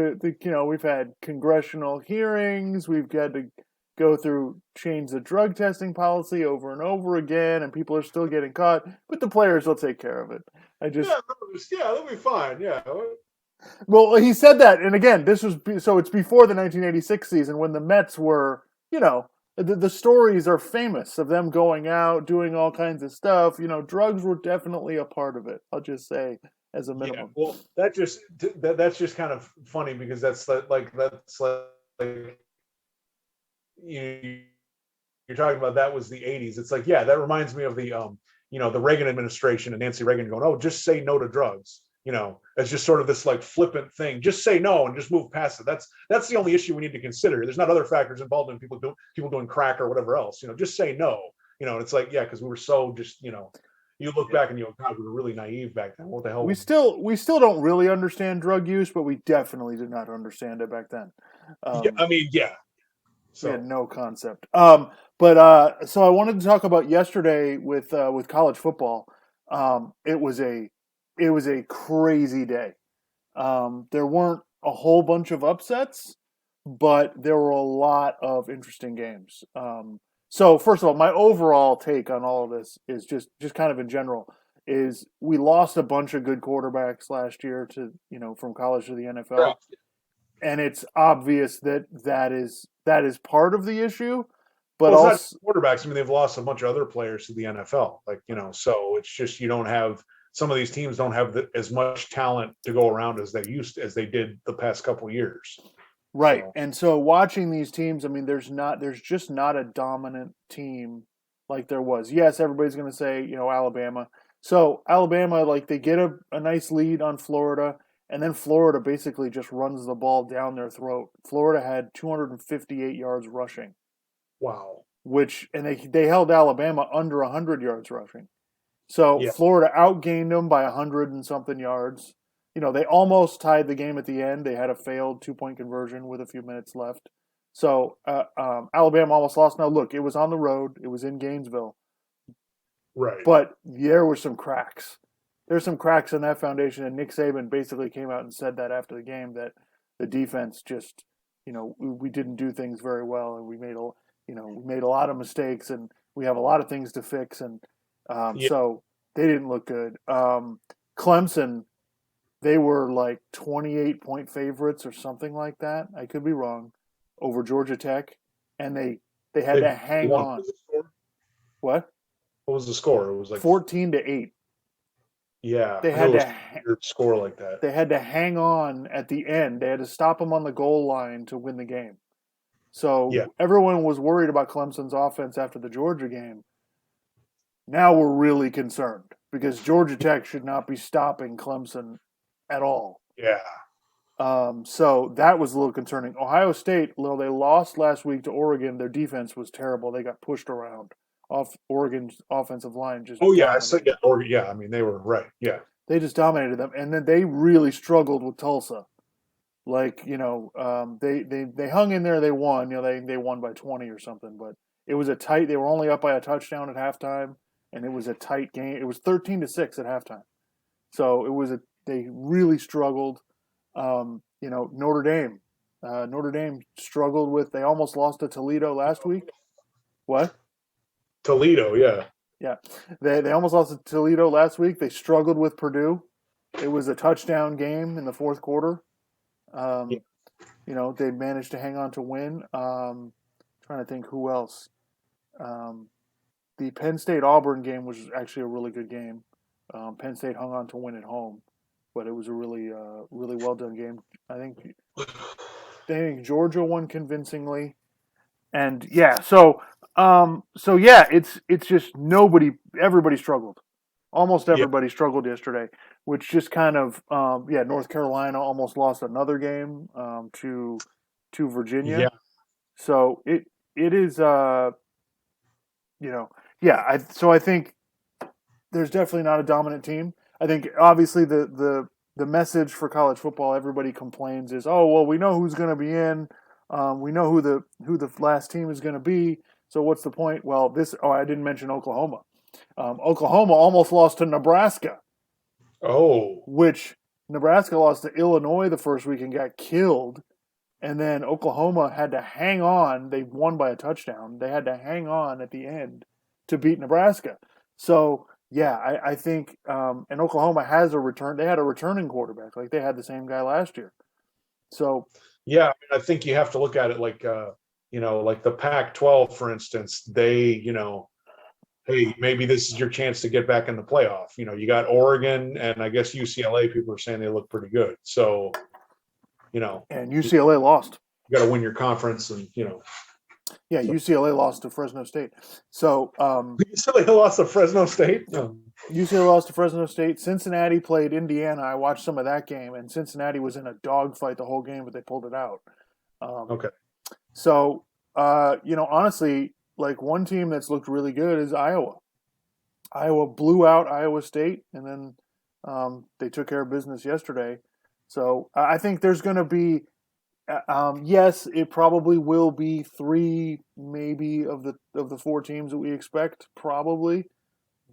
we've had congressional hearings. We've had to go through change the drug testing policy over and over again, and people are still getting caught. But the players will take care of it. I just Yeah, that'll be fine. Yeah. well, he said that, and again, so it's before the 1986 season when the Mets were, the stories are famous of them going out doing all kinds of stuff. Drugs were definitely a part of it. I'll just say as a Yeah. minimum. Well, that's just kind of funny because that's like you you're talking about that was the 80s. It's like, yeah, that reminds me of the Reagan administration and Nancy Reagan going, oh, just say no to drugs. It's just sort of this like flippant thing. Just say no and just move past it. That's the only issue we need to consider. There's not other factors involved in people doing crack or whatever else. Just say no. And it's like, yeah, because we were so just, you look Yeah. back and you go, God, we were really naive back then. What the hell We was still don't really understand drug use, but we definitely did not understand it back then. Yeah, Um, I mean, yeah. we had So no concept. But so I wanted to talk about yesterday with college football. It was a crazy day. There weren't a whole bunch of upsets, but there were a lot of interesting games. So first of all, my overall take on all of this is just kind of in general is we lost a bunch of good quarterbacks last year to from college to the NFL, Right. and it's obvious that that is part of the issue, but Well, it's not also quarterbacks. I mean, they've lost a bunch of other players to the NFL. Like, so it's just you don't have some of these teams don't have as much talent to go around as they did the past couple years. right. So And so watching these teams, I mean, there's just not a dominant team like there was. Yes, everybody's going to say, Alabama. So Alabama, like they get a nice lead on Florida, and then Florida basically just runs the ball down their throat. Florida had 258 yards rushing, wow, which and they held Alabama under 100 yards rushing. So yeah, Florida outgained them by 100 and something yards. They almost tied the game at the end. They had a failed 2-point conversion with a few minutes left. So Alabama almost lost. Now, look, it was on the road. It was in Gainesville. right, But there were some cracks. There's some cracks in that foundation. And Nick Saban basically came out and said that after the game that the defense just, we didn't do things very well. And we made a lot of mistakes and we have a lot of things to fix. And yeah, so they didn't look good. Clemson, they were like 28-point favorites or something like that. I could be wrong over Georgia Tech. And they had they to hang won. on. What? What was the score? It was like 14-8. yeah, They I knew had it was to a weird score like that. they had to hang on at the end. They had to stop them on the goal line to win the game. Yeah, So everyone was worried about Clemson's offense after the Georgia game. Now we're really concerned because Georgia Tech should not be stopping Clemson at all. yeah, So that was a little concerning. Ohio State, though they lost last week to Oregon, their defense was terrible. They got pushed around. Off Oregon's offensive line just oh yeah, I said dominated. yeah, or yeah. I mean, they were right. Yeah, They just dominated them, and then they really struggled with Tulsa. Like they hung in there. They won. They won by 20 or something, but it was a tight. They were only up by a touchdown at halftime, and it was a tight game. It was 13-6 at halftime. So they really struggled. Notre Dame. Notre Dame struggled with. They almost lost to Toledo last week. What? Toledo. Yeah, Yeah, they almost lost to Toledo last week. They struggled with Purdue. It was a touchdown game in the fourth quarter. yeah, Um, they managed to hang on to win. Trying to think who else. Um, the Penn State Auburn game was actually a really good game. Penn State hung on to win at home, but it was a really well done game. I think Georgia won convincingly, and yeah. So yeah, it's just everybody struggled. Almost yeah, everybody struggled yesterday, which just kind of yeah. North Carolina almost lost another game to yeah, Virginia. So it is you know yeah. I think there's definitely not a dominant team. I think obviously the message for college football, everybody complains is, oh well, we know who's going to be in, we know who the last team is going to be. So what's the point? Well, I didn't mention Oklahoma. Oklahoma almost lost to Nebraska, oh, which Nebraska lost to Illinois the first week and got killed. And then Oklahoma had to hang on. They won by a touchdown. They had to hang on at the end to beat Nebraska. So yeah, I think and Oklahoma has a return. They had a returning quarterback, like they had the same guy last year. So yeah. I mean, I think you have to look at it like like the Pac-12, for instance. Hey, maybe this is your chance to get back in the playoff. You got Oregon and I guess UCLA. People are saying they look pretty good. So and you UCLA lost. got to win your conference, and Yeah, so UCLA lost to Fresno State. So UCLA lost to Fresno State. No. UCLA lost to Fresno State. Cincinnati played Indiana. I watched some of that game, and Cincinnati was in a dogfight the whole game, but they pulled it out. Um, Okay. so, honestly, like one team that's looked really good is Iowa. Iowa blew out Iowa State, and then they took care of business yesterday. So I think there's going to be, yes, it probably will be three, maybe of the four teams that we expect, probably.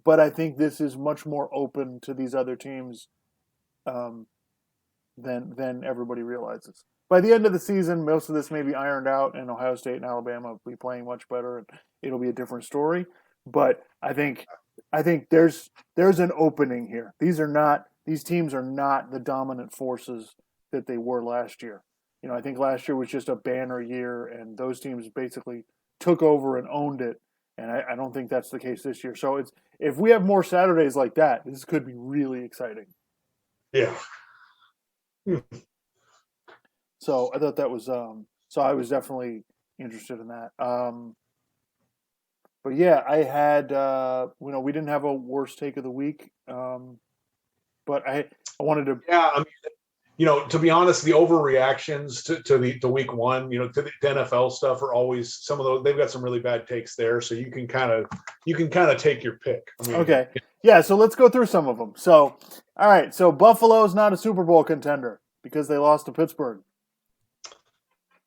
But I think this is much more open to these other teams um, than everybody realizes. by the end of the season, most of this may be ironed out, and Ohio State and Alabama will be playing much better, and it'll be a different story. But I think there's an opening here. These teams are not the dominant forces that they were last year. I think last year was just a banner year, and those teams basically took over and owned it. And I don't think that's the case this year. So if we have more Saturdays like that, this could be really exciting. Yeah. So I thought that was so I was definitely interested in that. But yeah, I had we didn't have a worst take of the week, but I wanted to. Yeah, I mean, to be honest, the overreactions to week one, to the NFL stuff are always some of those. They've got some really bad takes there, so you can kind of take your pick. I mean, Okay, yeah. So let's go through some of them. So, all right. So Buffalo's not a Super Bowl contender because they lost to Pittsburgh.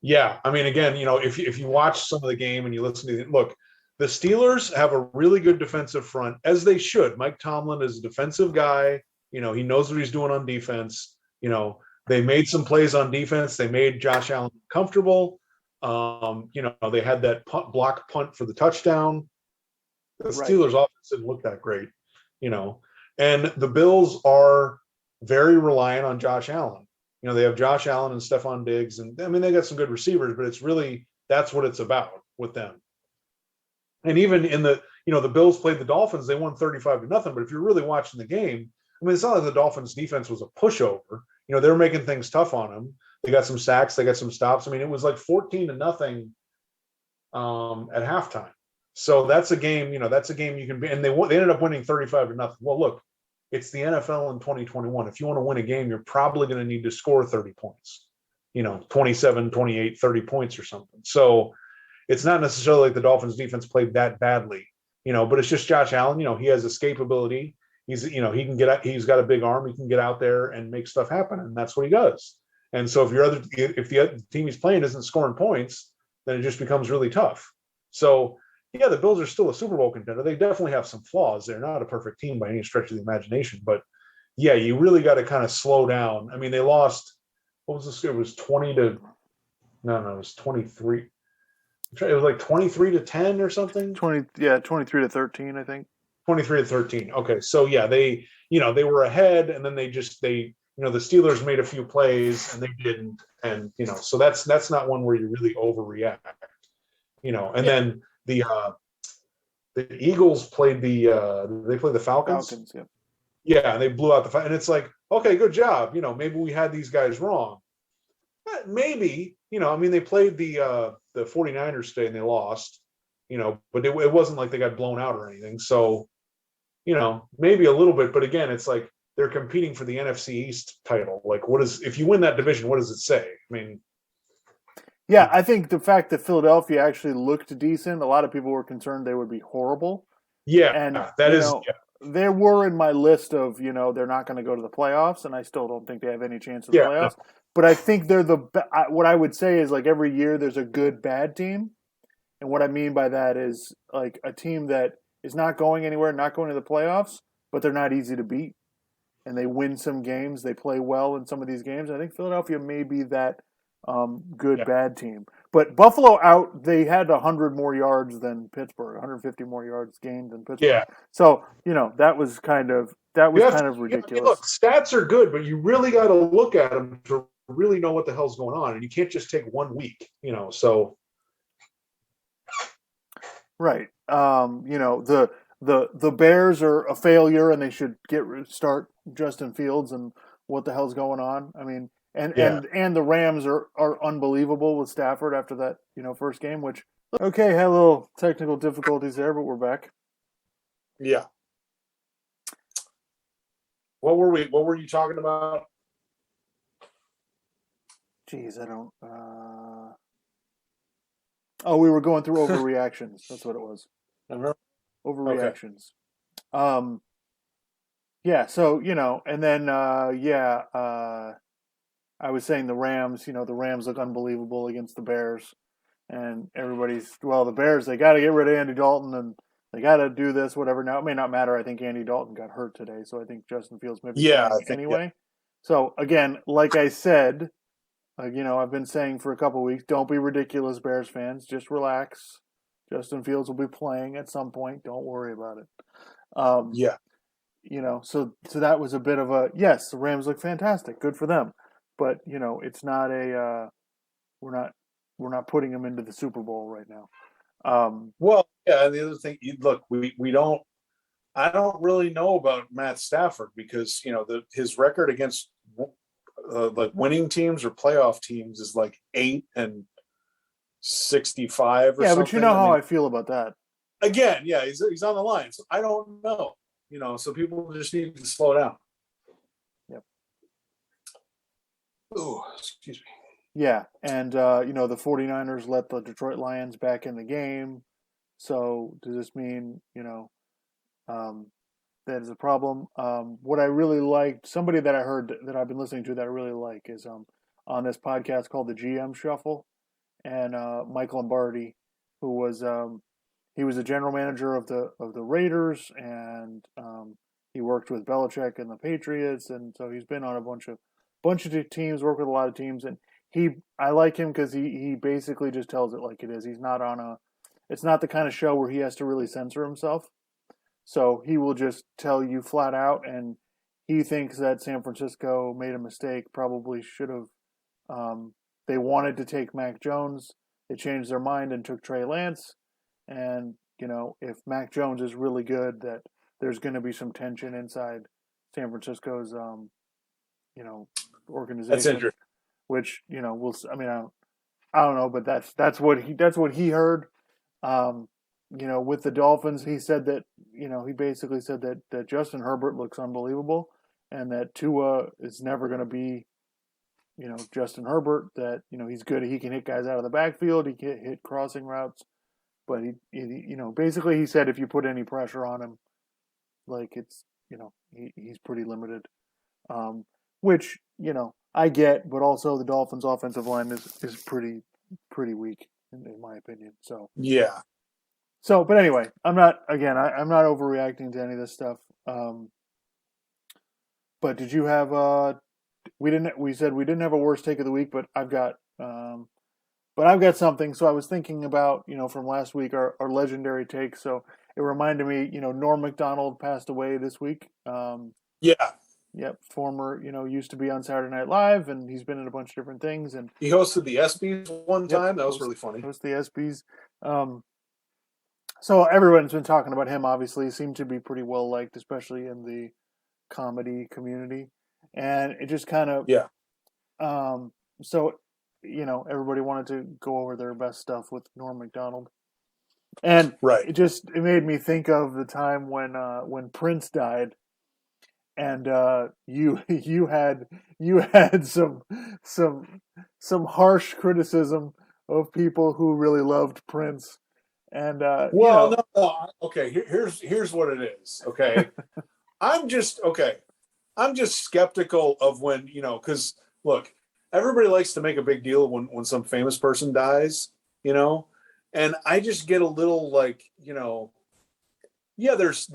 Yeah, I mean, again, if you watch some of the game and you listen to look, the Steelers have a really good defensive front, as they should. Mike Tomlin is a defensive guy. He knows what he's doing on defense. They made some plays on defense. They made Josh Allen comfortable. They had that block punt for the touchdown. The Steelers' offense didn't look that great, and the Bills are very reliant on Josh Allen. They have Josh Allen and Stephon Diggs, and I mean, they got some good receivers, but it's really, that's what it's about with them. And even in the Bills played the Dolphins, they won 35-0. But if you're really watching the game, I mean, it's not like the Dolphins defense was a pushover. They were making things tough on them. They got some sacks, they got some stops. I mean, it was like 14-0 at halftime. So that's a game, that's a game you can be, and they ended up winning 35-0. Well, look, it's the NFL in 2021. If you want to win a game, you're probably going to need to score 30 points, 27, 28, 30 points or something. So it's not necessarily like the Dolphins defense played that badly, but it's just Josh Allen. He has escapability. He can get out, he's got a big arm. He can get out there and make stuff happen. And that's what he does. And so if the other team he's playing isn't scoring points, then it just becomes really tough. So yeah, the Bills are still a Super Bowl contender. They definitely have some flaws. They're not a perfect team by any stretch of the imagination, but yeah, you really got to kind of slow down. I mean, they lost, what was this? It was 23. It was like 23-10 or something. 23-13, I think. 23-13. Okay. So yeah, they were ahead, and then the Steelers made a few plays and they didn't. And, so that's not one where you really overreact, and then the Eagles played they played the Falcons. Yeah. Yeah. And they blew out and it's like, okay, good job. Maybe we had these guys wrong. Maybe, I mean, they played the 49ers today and they lost, but it wasn't like they got blown out or anything. So, maybe a little bit, but again, it's like they're competing for the NFC East title. Like, if you win that division, what does it say? I mean, yeah, I think the fact that Philadelphia actually looked decent, a lot of people were concerned they would be horrible. Yeah, and that is. They were in my list of, they're not going to go to the playoffs, and I still don't think they have any chance of the playoffs. No. But I think they're what I would say is, like, every year there's a good, bad team. And what I mean by that is, like, a team that is not going anywhere, not going to the playoffs, but they're not easy to beat. And they win some games. They play well in some of these games. I think Philadelphia may be that good, bad team. But Buffalo they had 100 more yards than Pittsburgh, 150 more yards gained than Pittsburgh. Yeah. So, that was kind of ridiculous. Look, stats are good, but you really got to look at them to really know what the hell's going on. And you can't just take 1 week, so. Right. The Bears are a failure, and they should start Justin Fields and what the hell's going on. I mean, and the Rams are unbelievable with Stafford after that, first game, which, okay, had a little technical difficulties there, but we're back. Yeah. What were you talking about? Jeez, I don't we were going through overreactions. That's what it was. Overreactions. Okay. Yeah, so, and then I was saying the Rams, the Rams look unbelievable against the Bears, and the Bears, they got to get rid of Andy Dalton, and they got to do this, whatever. Now, it may not matter. I think Andy Dalton got hurt today, so I think Justin Fields may be playing anyway. Yeah. So, again, like I said, I've been saying for a couple weeks, don't be ridiculous, Bears fans. Just relax. Justin Fields will be playing at some point. Don't worry about it. Um, Yeah. so that was a bit of a yes. The Rams look fantastic. Good for them, but it's not we're not we're not putting them into the Super Bowl right now. Well, yeah. And the other thing, look, we don't. I don't really know about Matt Stafford because his record against like winning teams or playoff teams is like 8-65 or Yeah, but you something. know I how mean, I feel about that. again, yeah, he's on the line. So I don't know. So people just need to slow down. Yep. Oh, excuse me. Yeah, and the 49ers let the Detroit Lions back in the game. So does this mean um, that is a problem? What I really liked, somebody that I heard that I've been listening to that I really like is on this podcast called the GM Shuffle, and Mike Lombardi, who was he was the general manager of the Raiders, and he worked with Belichick and the Patriots, and so he's been on a bunch of teams, worked with a lot of teams, and I like him because he basically just tells it like it is. He's not on a it's not the kind of show where he has to really censor himself. So he will just tell you flat out, and he thinks that San Francisco made a mistake. Probably should have. They wanted to take Mac Jones. They changed their mind and took Trey Lance. And if Mac Jones is really good, that there's going to be some tension inside San Francisco's, That's organization. interesting. Which we'll. I mean, I don't know, but that's what he heard. Um, with the Dolphins, he said that he basically said that Justin Herbert looks unbelievable, and that Tua is never going to be Justin Herbert. That he's good. He can hit guys out of the backfield. He can hit crossing routes, but basically he said if you put any pressure on him, like it's he's pretty limited. Which I get, but also the Dolphins' offensive line is pretty weak in my opinion. Yeah. But anyway, I'm not overreacting to any of this stuff. Um, but did you have we said we didn't have a worst take of the week, but I've got something. So I was thinking about from last week our legendary take. So it reminded me Norm Macdonald passed away this week. Yeah. Yep, former used to be on Saturday Night Live, and he's been in a bunch of different things. And He hosted the ESPYs one yep, time. That was really funny. host the ESPYs. So everyone's been talking about him. Obviously, he seemed to be pretty well liked, especially in the comedy community, and it just kind of Yeah. so everybody wanted to go over their best stuff with Norm Macdonald, and Right. it made me think of the time when Prince died, and you had some harsh criticism of people who really loved Prince, and Well, no. Okay, here's what it is. Okay, I'm just skeptical of when because look, everybody likes to make a big deal when some famous person dies, and I just get a little like yeah, there's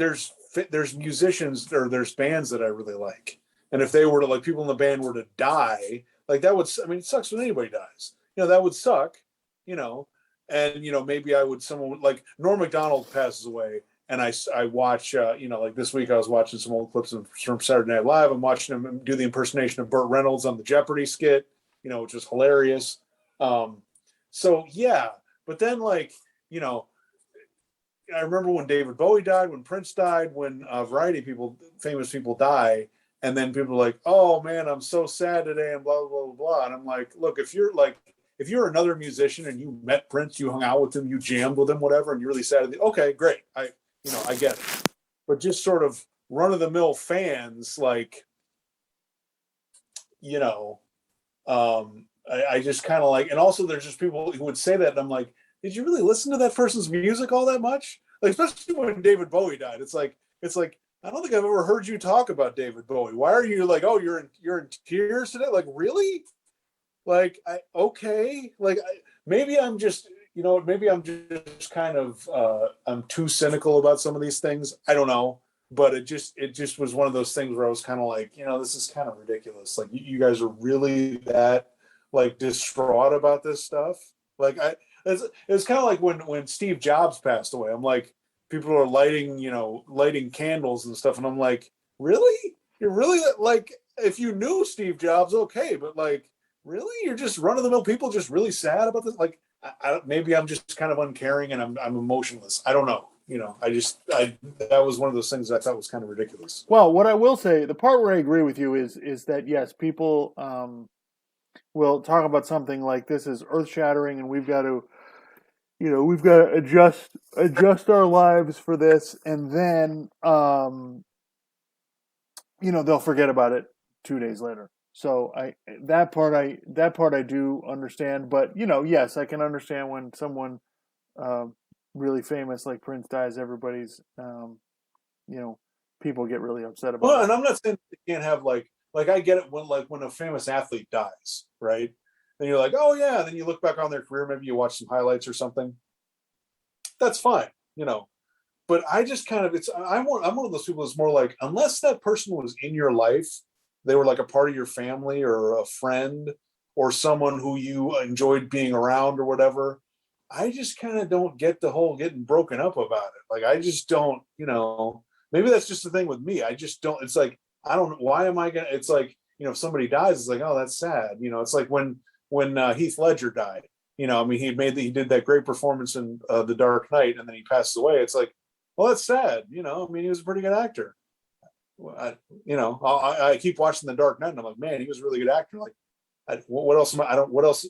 musicians or there's bands that I really like, and if they were to like people in the band were to die, like that would I mean it sucks when anybody dies, that would suck, you know, and maybe I would someone would, like Norm Macdonald passes away, and I watch like this week I was watching some old clips from Saturday Night Live. I'm watching him do the impersonation of Burt Reynolds on the Jeopardy skit, which was hilarious. So yeah, but then like I remember when David Bowie died, when Prince died, when a variety of famous people die, and then people are like, "Oh man, I'm so sad today," and blah blah blah blah. And I'm like, look, if you're another musician and you met Prince, you hung out with him, you jammed with him, whatever, and you're really sad, okay, great, I get it. But just sort of run of the mill fans, like, I just kind of like, and also there's just people who would say that, and I'm like, did you really listen to that person's music all that much? Like, especially when David Bowie died, it's like I don't think I've ever heard you talk about David Bowie. Why are you like, oh, you're in tears today? Like, really? Like, okay, like maybe I'm just maybe I'm just kind of I'm too cynical about some of these things. I don't know, but it just was one of those things where I was kind of like, this is kind of ridiculous. Like, you guys are really that like distraught about this stuff. Like it's kind of like when Steve Jobs passed away. I'm like, people are lighting candles and stuff, and I'm like, really? You're really like, if you knew Steve Jobs, okay, but like, really, you're just run of the mill people, just really sad about this. Like, maybe I'm just kind of uncaring and I'm emotionless. I don't know. I that was one of those things that I thought was kind of ridiculous. Well, what I will say, the part where I agree with you is that yes, people will talk about something like this is earth shattering, and we've got to adjust our lives for this, and then they'll forget about it 2 days later. So that part I do understand, but yes, I can understand when someone uh, really famous like Prince dies, everybody's you know people get really upset about Well, it. and I'm not saying you can't have like I get it when a famous athlete dies, right? Then you're like, oh yeah. Then you look back on their career, maybe you watch some highlights or something. That's fine. But I just kind of I'm one of those people that's more like, unless that person was in your life, they were like a part of your family or a friend or someone who you enjoyed being around or whatever. I just kind of don't get the whole getting broken up about it. Like I just don't. Maybe that's just the thing with me. I just don't. It's like, I don't. Why am I gonna? It's like, if somebody dies, it's like, oh, that's sad. It's like when Heath Ledger died. I mean, he did that great performance in The Dark Knight, and then he passed away. It's like, well, that's sad. I mean, he was a pretty good actor. I keep watching The Dark Knight, and I'm like, man, he was a really good actor. Like, what else am I? I don't. What else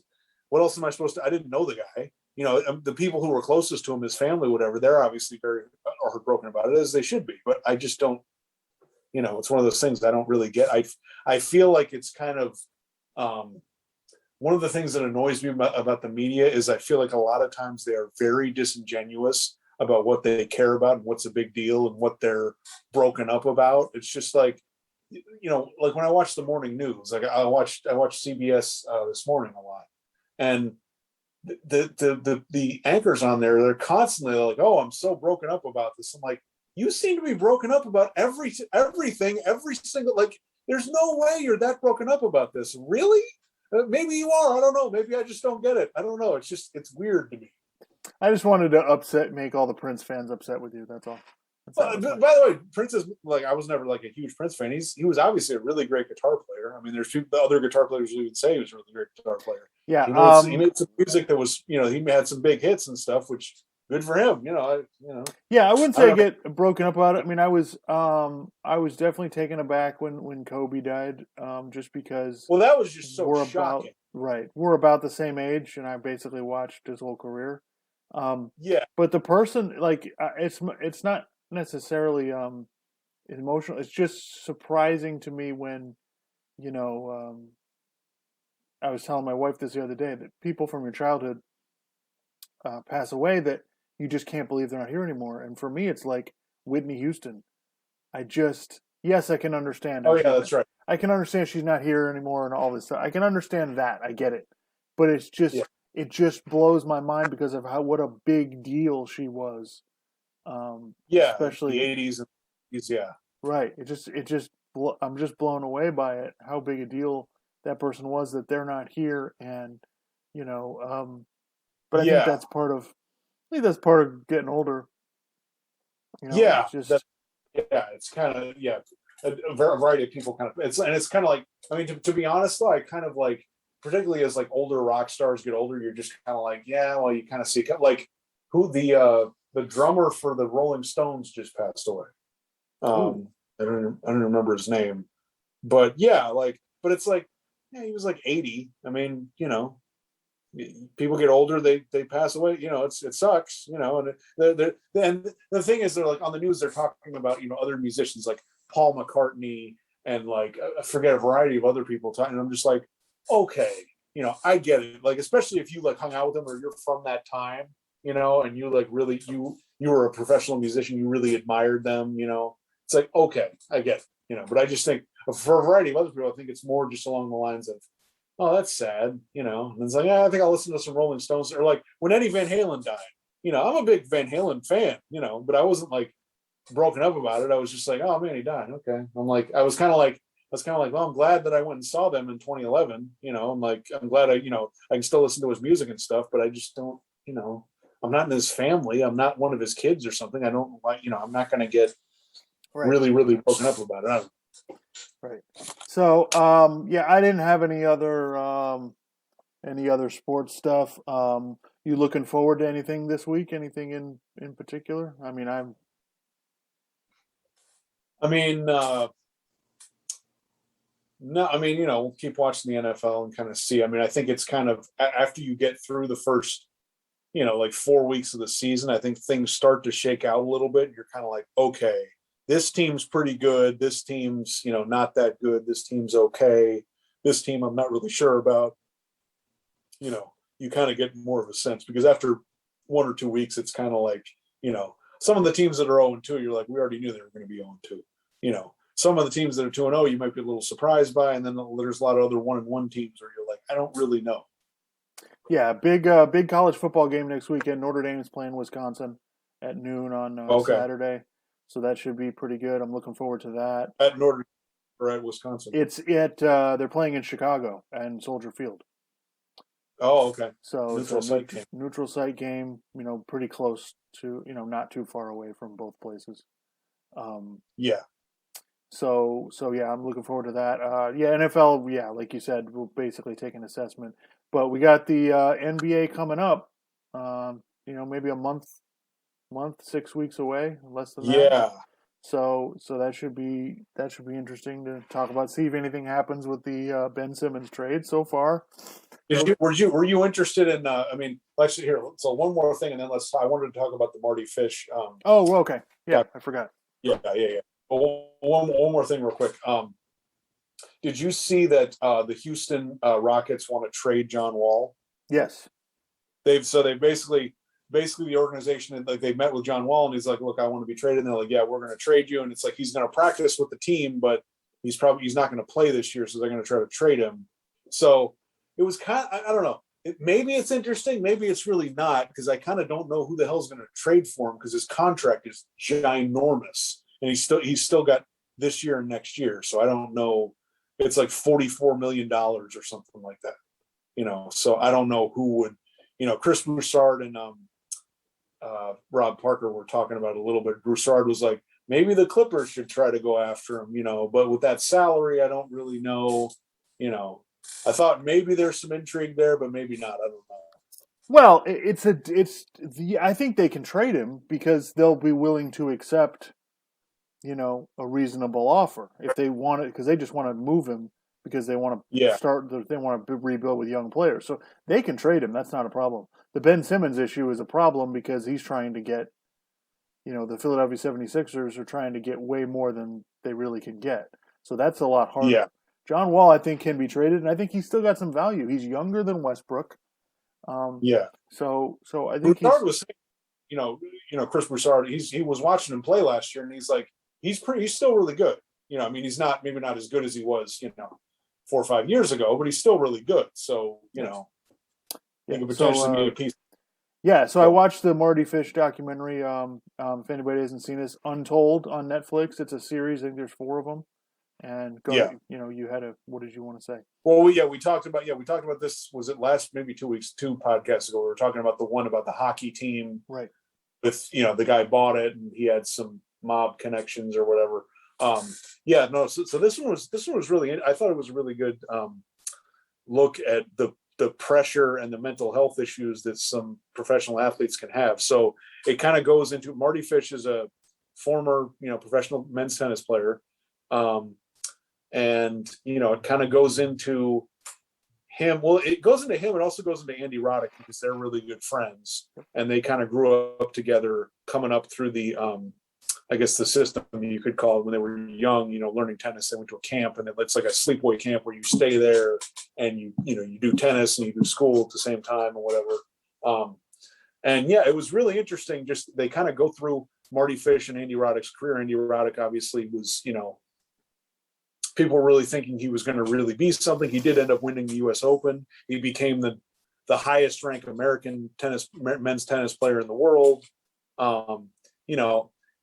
am I supposed to? I didn't know the guy. The people who were closest to him, his family, whatever, they're obviously very heartbroken about it, as they should be. But I just don't. It's one of those things I don't really get. I feel like it's kind of one of the things that annoys me about the media is I feel like a lot of times they are very disingenuous about what they care about and what's a big deal and what they're broken up about. It's just like, like when I watch the morning news, like I watched CBS this morning a lot, and the anchors on there, they're constantly like, oh, I'm so broken up about this. I'm like, you seem to be broken up about everything, every single, like, there's no way you're that broken up about this. Really? Maybe you are. I don't know. Maybe I just don't get it. I don't know. It's weird to me. I just wanted to make all the Prince fans upset with you. That's all. By the way, Prince is like, I was never like a huge Prince fan. He was obviously a really great guitar player. I mean, there's the other guitar players who would say he was a really great guitar player. Yeah. He made some music that was, he had some big hits and stuff, which good for him. Yeah, I wouldn't say I get broken up about it. I mean, I was definitely taken aback when Kobe died, just because. Well, that was just so shocking. We're about the same age, and I basically watched his whole career. Yeah. But the person, like, it's not necessarily emotional. It's just surprising to me when, I was telling my wife this the other day, that people from your childhood pass away, that you just can't believe they're not here anymore. And for me, it's like Whitney Houston. Yes, I can understand. Oh yeah, that's right. I can understand she's not here anymore and all this stuff. I can understand that. I get it. But it just blows my mind because of what a big deal she was. Especially the 80s and 80s, yeah. Right. I'm just blown away by it, how big a deal that person was, that they're not here. And, but I think that's part of getting older. Yeah. It's it's kind of, a variety of people kind of, it's kind of like, I mean, to be honest though, I kind of like, particularly as like older rock stars get older, you're just kind of like, yeah, well, you kind of see like who the drummer for the Rolling Stones just passed away. I don't remember his name, but yeah, but it's like, yeah, he was like 80. I mean, people get older, they pass away. It sucks. And the thing is, they're like on the news, they're talking about other musicians like Paul McCartney and like I forget a variety of other people talking. And I'm just like, okay, I get it. Like especially if you like hung out with them or you're from that time, and you like really you were a professional musician, you really admired them. It's like, okay, I get it. But I just think for a variety of other people, I think it's more just along the lines of, oh, that's sad, and it's like, I think I'll listen to some Rolling Stones. Or like when Eddie Van Halen died, I'm a big Van Halen fan, but I wasn't like broken up about it. I was just like, oh man, he died. Okay. I'm like, I was kind of like, was kind of like, well, I'm glad that I went and saw them in 2011. I'm glad I can still listen to his music and stuff, but I just don't, I'm not in his family. I'm not one of his kids or something. I don't like, I'm not going to get really, really broken up about it. Right. So, I didn't have any other sports stuff. You looking forward to anything this week? Anything in particular? I mean, no, we'll keep watching the NFL and kind of see. I mean, I think it's kind of after you get through the first, like 4 weeks of the season, I think things start to shake out a little bit. You're kind of like, okay, this team's pretty good. This team's, not that good. This team's okay. This team I'm not really sure about. You kind of get more of a sense because after 1 or 2 weeks, it's kind of like, some of the teams that are 0-2, you're like, we already knew they were going to be 0-2. Some of the teams that are 2-0, you might be a little surprised by, and then there's a lot of other 1-1 teams where you're like, I don't really know. yeah, big college football game next weekend. Notre Dame's playing Wisconsin at noon on Saturday, so that should be pretty good. I'm looking forward to that. At Notre or at Wisconsin? They're playing in Chicago and Soldier Field. Oh, okay. So neutral site game. Pretty close to, not too far away from both places. Yeah. So yeah, I'm looking forward to that. NFL. Yeah, like you said, we'll basically take an assessment. But we got the NBA coming up. Maybe a month, 6 weeks away, less than that. Yeah. So that should be interesting to talk about. See if anything happens with the Ben Simmons trade so far. Were you interested in? Let's see here. So one more thing, and then I wanted to talk about the Mardy Fish. Okay. Yeah, I forgot. Yeah. But one more thing, real quick. Did you see that the Houston Rockets want to trade John Wall? Yes. They basically the organization, like, they met with John Wall and he's like, look, I want to be traded. And they're like, yeah, we're going to trade you. And it's like he's going to practice with the team, but he's not going to play this year, so they're going to try to trade him. So it was kind of, I don't know. Maybe it's interesting. Maybe it's really not, because I kind of don't know who the hell's going to trade for him, because his contract is ginormous, and he's still got this year and next year. So I don't know. It's like $44 million or something like that. So I don't know who would. Chris Broussard and Rob Parker were talking about it a little bit. Broussard was like, maybe the Clippers should try to go after him. But with that salary, I don't really know. I thought maybe there's some intrigue there, but maybe not. I don't know. Well, I think they can trade him because they'll be willing to accept, a reasonable offer if they want it, because they just want to move him because they want to they want to rebuild with young players. So they can trade him. That's not a problem. The Ben Simmons issue is a problem because he's trying to get, the Philadelphia 76ers are trying to get way more than they really can get. So that's a lot harder. Yeah. John Wall, I think, can be traded, and I think he's still got some value. He's younger than Westbrook. So I think Broussard was saying, Chris Broussard, he was watching him play last year, and he's like, he's still really good. He's maybe not as good as he was, 4 or 5 years ago, but he's still really good. So, he could potentially be a piece. Yeah, so I watched the Mardy Fish documentary. If anybody hasn't seen this, Untold on Netflix. It's a series. I think there's 4 of them. And go, you had what did you want to say? Well, we talked about this. Was it last maybe 2 weeks, 2 podcasts ago? We were talking about the one about the hockey team, right? With the guy bought it and he had some mob connections or whatever. So this one was really. I thought it was a really good look at the pressure and the mental health issues that some professional athletes can have. So it kind of goes into Mardy Fish is a former professional men's tennis player. And it kind of goes into him. Well, it goes into him. It also goes into Andy Roddick, because they're really good friends, and they kind of grew up together, coming up through the, I guess the system you could call it, when they were young. Learning tennis. They went to a camp, and it's like a sleepaway camp where you stay there and you do tennis and you do school at the same time or whatever. It was really interesting. Just they kind of go through Mardy Fish and Andy Roddick's career. Andy Roddick obviously was, people were really thinking he was going to really be something. He did end up winning the U.S. Open. He became the highest ranked American men's tennis player in the world. Of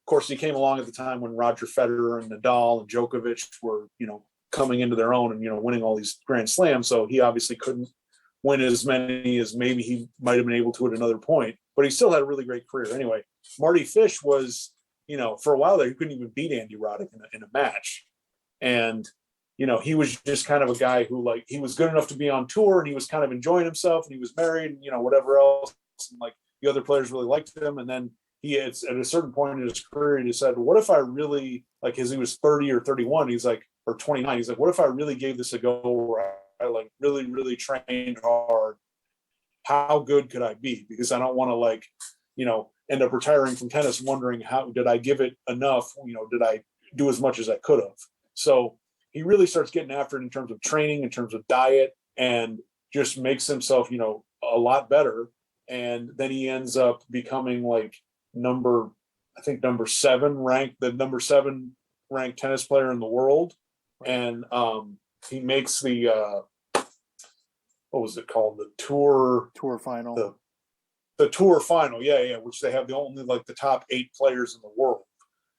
course, he came along at the time when Roger Federer and Nadal and Djokovic were, coming into their own and, winning all these Grand Slams. So he obviously couldn't win as many as maybe he might have been able to at another point, but he still had a really great career. Anyway, Mardy Fish was, for a while there, he couldn't even beat Andy Roddick in a match. And, he was just kind of a guy who, like, he was good enough to be on tour and he was kind of enjoying himself and he was married and, whatever else. And, like, the other players really liked him. And then at a certain point in his career, he decided, what if I really, like, as he was 30 or 31, he's like, or 29, he's like, what if I really gave this a go where I like really, really trained hard? How good could I be? Because I don't want to, like, end up retiring from tennis wondering, how did I give it enough? Did I do as much as I could have? So he really starts getting after it in terms of training, in terms of diet, and just makes himself, a lot better. And then he ends up becoming like number 7 ranked, the number 7 ranked tennis player in the world. And he makes the what was it called? The tour final. The tour final, yeah, which they have the only, like, the top 8 players in the world.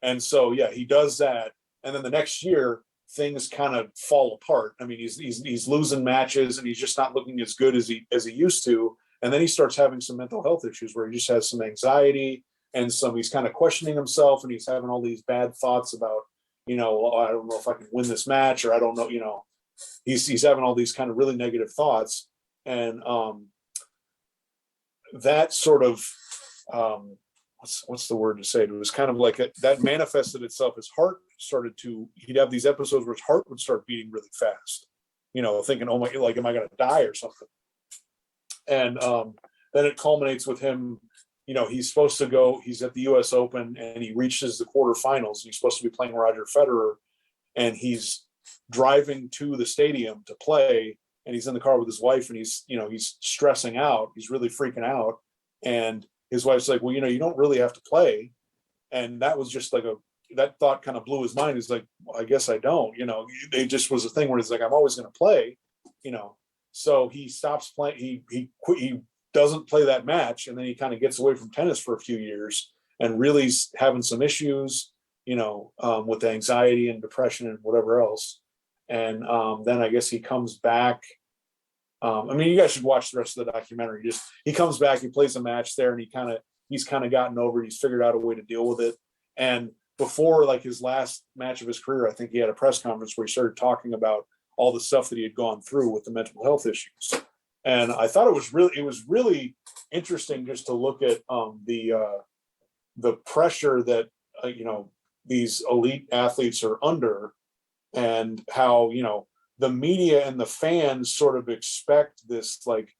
And so, yeah, he does that. And then the next year, things kind of fall apart. I mean, he's losing matches and he's just not looking as good as he used to. And then he starts having some mental health issues where he just has some anxiety and he's kind of questioning himself and he's having all these bad thoughts about, I don't know if I can win this match, or I don't know, he's having all these kind of really negative thoughts. And that sort of, what's the word to say? It was kind of like that manifested itself. His heart he'd have these episodes where his heart would start beating really fast, thinking, oh my, like, am I going to die or something? And then it culminates with him, he's supposed to go, he's at the US Open and he reaches the quarterfinals. He's supposed to be playing Roger Federer and he's driving to the stadium to play. And he's in the car with his wife and he's stressing out. He's really freaking out. And his wife's like, well, you don't really have to play. And that was just like that thought kind of blew his mind. He's like, well, I guess I don't, it just was a thing where he's like, I'm always going to play, so he stops playing. He doesn't play that match. And then he kind of gets away from tennis for a few years and really having some issues, with anxiety and depression and whatever else. And then I guess he comes back. I mean, you guys should watch the rest of the documentary. He comes back, he plays a match there, and he's kind of gotten over it. He's figured out a way to deal with it. And before, like, his last match of his career, I think he had a press conference where he started talking about all the stuff that he had gone through with the mental health issues. And I thought it was really interesting just to look at the pressure that these elite athletes are under, and how the media and the fans sort of expect this, like,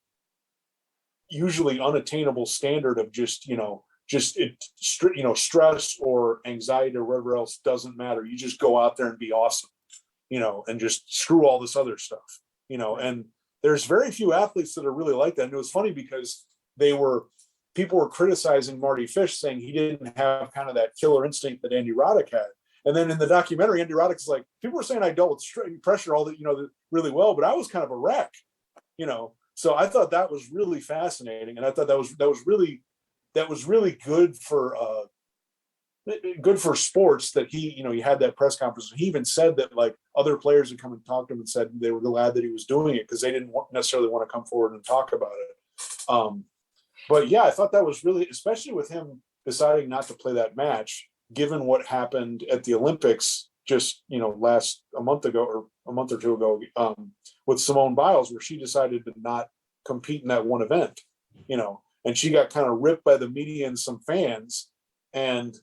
usually unattainable standard of just stress or anxiety or whatever else doesn't matter. You just go out there and be awesome, and just screw all this other stuff, and there's very few athletes that are really like that. And it was funny because people were criticizing Mardy Fish, saying he didn't have kind of that killer instinct that Andy Roddick had. And then in the documentary, Andy Roddick is like, people were saying I dealt with pressure all that, really well, but I was kind of a wreck, So I thought that was really fascinating. And I thought that was really good for sports that he had that press conference. He even said that, like, other players had come and talked to him and said they were glad that he was doing it because they didn't necessarily want to come forward and talk about it. But yeah, I thought that was really, especially with him deciding not to play that match, given what happened at the Olympics just, a month or two ago, with Simone Biles, where she decided to not compete in that one event, and she got kind of ripped by the media and some fans. And,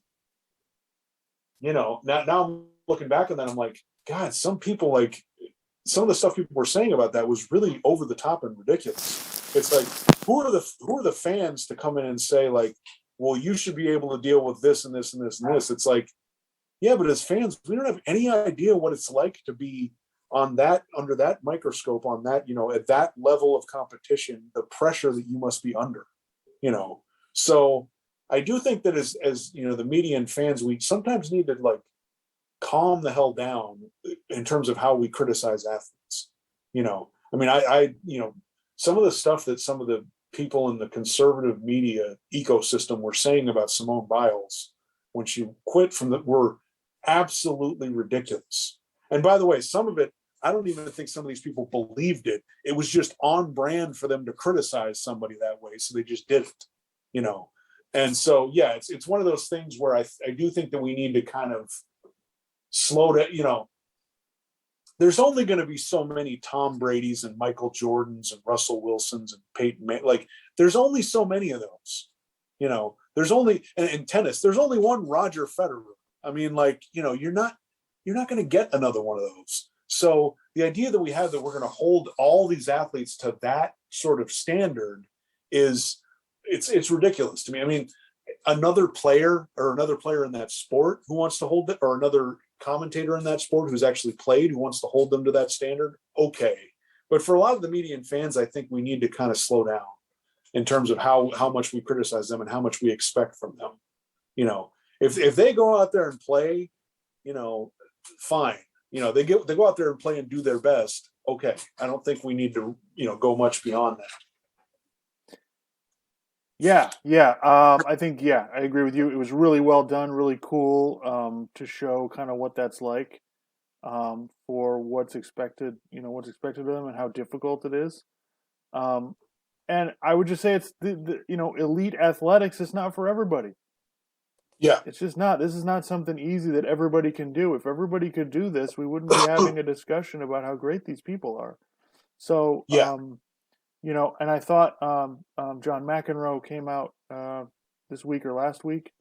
now I'm looking back on that, I'm like, God, some people, like, some of the stuff people were saying about that was really over the top and ridiculous. It's like, who are the fans to come in and say, like, well, you should be able to deal with this and this and this and this. It's like, yeah, but as fans, we don't have any idea what it's like to be under that microscope, on that, at that level of competition, the pressure that you must be under, So I do think that as the media and fans, we sometimes need to, like, calm the hell down in terms of how we criticize athletes. I mean, I some of the stuff that some of the people in the conservative media ecosystem were saying about Simone Biles when she quit were absolutely ridiculous. And by the way, some of it, I don't even think some of these people believed it. It was just on brand for them to criticize somebody that way, so they just did it, you know. And so, yeah, it's one of those things where I do think that we need to kind of slow down. You know, there's only going to be so many Tom Brady's and Michael Jordans and Russell Wilsons and Peyton like there's only so many of those. You know, there's only in tennis, there's only one Roger Federer. I mean, like, you know, you're not going to get another one of those. So the idea that we have that we're going to hold all these athletes to that sort of standard is it's ridiculous to me. I mean, another player in that sport who wants to hold it, or another commentator in that sport who's actually played who wants to hold them to that standard, okay. But for a lot of the media and fans, I think we need to kind of slow down in terms of how much we criticize them and how much we expect from them. You know, if they go out there and play, you know, fine. You know, they go out there and play and do their best. Okay. I don't think we need to, you know, go much beyond that. Yeah. I think, I agree with you. It was really well done, really cool to show kind of what that's like for what's expected of them and how difficult it is. And I would just say it's the elite athletics is not for everybody. Yeah. It's just not. This is not something easy that everybody can do. If everybody could do this, we wouldn't be having a discussion about how great these people are. So, Yeah. And I thought John McEnroe came out this week or last week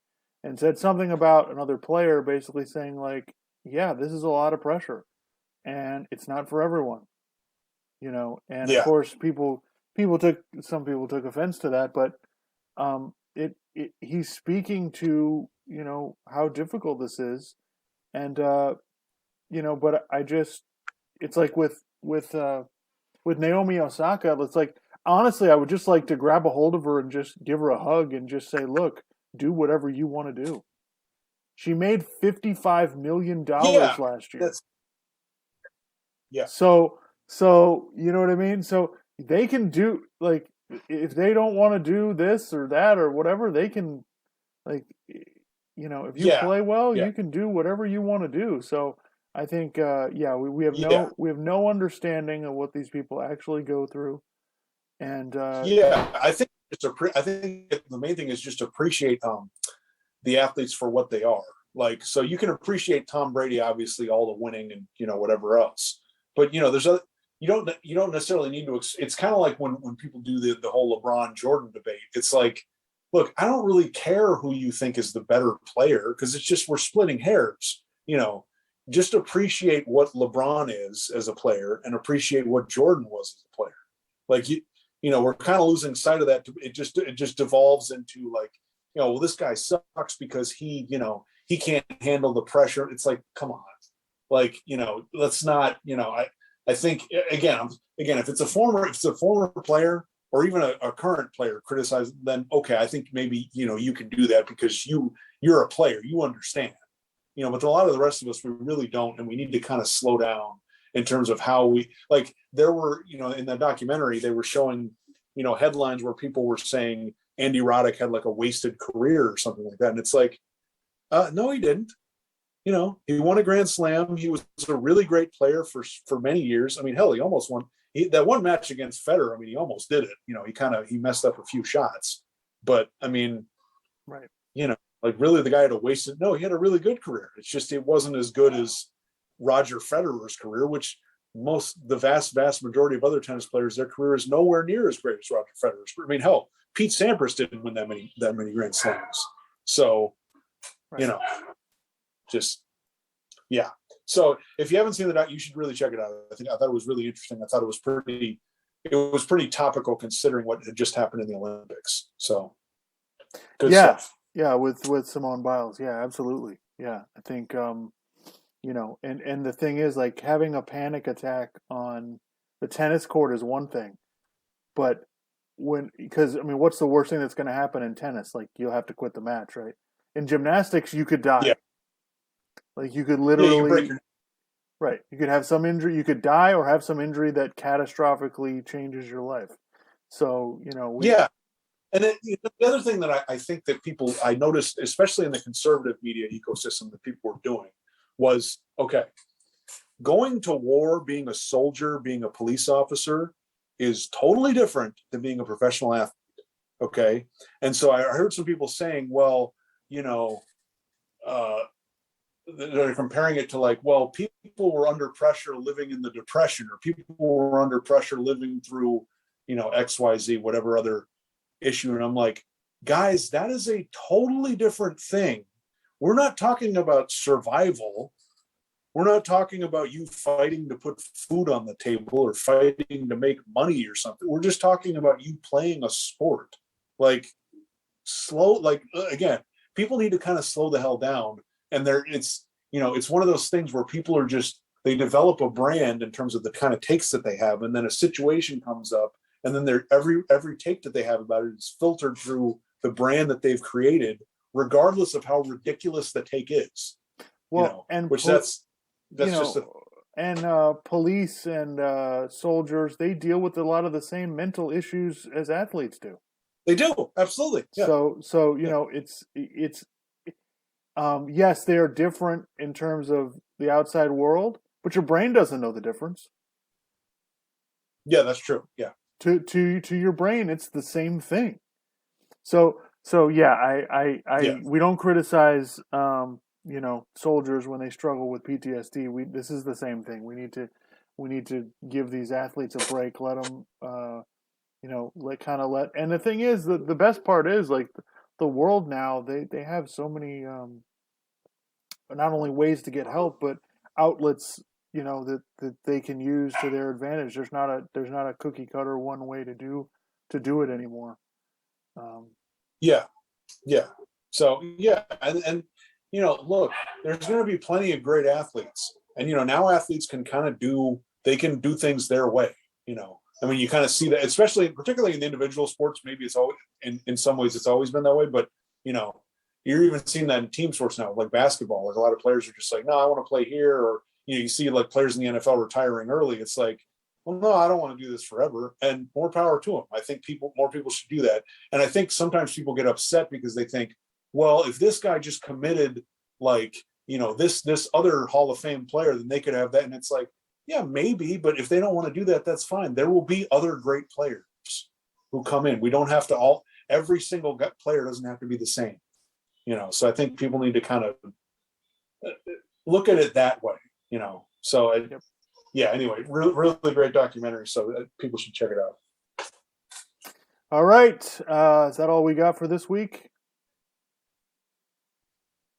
and said something about another player, basically saying like, "Yeah, this is a lot of pressure, and it's not for everyone." You know, and of Yeah. course, some people took offense to that, but he's speaking to how difficult this is, and but it's like with Naomi Osaka, it's like honestly, I would just like to grab a hold of her and just give her a hug and just say, "Look, do whatever you want to do." She made $55 million last year. Yeah. So you know what I mean? So they can do like if they don't want to do this or that or whatever, they can like if you play well, Yeah. you can do whatever you want to do. So I think we have Yeah. no understanding of what these people actually go through. And I think the main thing is just appreciate the athletes for what they are. Like, so you can appreciate Tom Brady, obviously, all the winning and whatever else. But there's you don't necessarily need to. It's kind of like when people do the whole LeBron Jordan debate. It's like, look, I don't really care who you think is the better player because it's just we're splitting hairs. Just appreciate what LeBron is as a player and appreciate what Jordan was as a player. Like we're kind of losing sight of that. It just devolves into like, well, this guy sucks because he can't handle the pressure. It's like, come on, like, let's not, I think again, if it's a former player or even a current player criticize, then okay, I think maybe, you can do that because you're a player, you understand, but a lot of the rest of us, we really don't. And we need to kind of slow down in terms of how we, like, there were, in the documentary, they were showing, headlines where people were saying Andy Roddick had like a wasted career or something like that. And it's like, no, he didn't. He won a Grand Slam. He was a really great player for many years. I mean, hell, he almost won that one match against Federer. I mean, he almost did it. He messed up a few shots, but I mean, right. Like really the guy had a wasted. No, he had a really good career. It's just it wasn't as good as Roger Federer's career, which the vast majority of other tennis players, their career is nowhere near as great as Roger Federer's. I mean, hell, Pete Sampras didn't win that many Grand Slams. So, right. Just yeah. So if you haven't seen the doc, you should really check it out. I thought it was really interesting. I thought it was pretty topical considering what had just happened in the Olympics. So good stuff. Yeah, with Simone Biles. Yeah, absolutely. Yeah. I think and the thing is, like, having a panic attack on the tennis court is one thing. But because what's the worst thing that's going to happen in tennis? Like, you'll have to quit the match, right? In gymnastics, you could die. Yeah. Like, you could literally, you right? You could have some injury. You could die or have some injury that catastrophically changes your life. So, And the other thing that I think that I noticed, especially in the conservative media ecosystem, that people were doing was, okay, going to war, being a soldier, being a police officer is totally different than being a professional athlete. Okay. And so I heard some people saying, well, you know, they're comparing it to like, well, people were under pressure living in the Depression, or people were under pressure living through, you know, XYZ, whatever other issue. And I'm like, guys, that is a totally different thing. We're not talking about survival. We're not talking about you fighting to put food on the table or fighting to make money or something. We're just talking about you playing a sport. Like, again, people need to kind of slow the hell down. And it's one of those things where people are just, they develop a brand in terms of the kind of takes that they have. And then a situation comes up, and then every take that they have about it is filtered through the brand that they've created, regardless of how ridiculous the take is. Well, police and soldiers, they deal with a lot of the same mental issues as athletes do. They do, absolutely. Yeah. So it's yes, they are different in terms of the outside world, but your brain doesn't know the difference. Yeah, that's true. Yeah. To your brain, it's the same thing. So yeah, we don't criticize soldiers when they struggle with PTSD. This is the same thing. We need to give these athletes a break. Let them and the thing is, the best part is, like, the world now, they have so many not only ways to get help, but outlets, that they can use to their advantage. There's not a cookie cutter one way to do it anymore. Yeah. So yeah, and look, there's going to be plenty of great athletes, and now athletes can do things their way. I mean, you kind of see that, particularly in the individual sports. Maybe it's always, in some ways, it's always been that way. But you're even seeing that in team sports now, like basketball. Like, a lot of players are just like, no, I want to play here. Or you see like players in the NFL retiring early. It's like, well, no, I don't want to do this forever. And more power to them. I think more people should do that. And I think sometimes people get upset because they think, well, if this guy just committed, like, this other Hall of Fame player, then they could have that. And it's like, yeah, maybe, but if they don't want to do that, that's fine. There will be other great players who come in. We don't have to every single player doesn't have to be the same, So I think people need to kind of look at it that way, So yeah, anyway, really, really great documentary. So people should check it out. All right. Is that all we got for this week?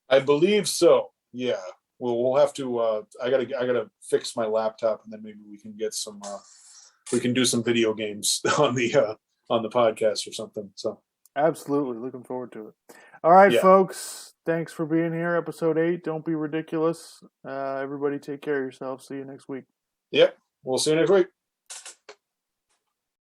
I believe so. Yeah. We'll have to. I gotta fix my laptop, and then maybe we can get some. We can do some video games on the podcast or something. So absolutely, looking forward to it. All right, folks. Thanks for being here. Episode 8. Don't be ridiculous. Everybody, take care of yourselves. See you next week. Yep. We'll see you next week.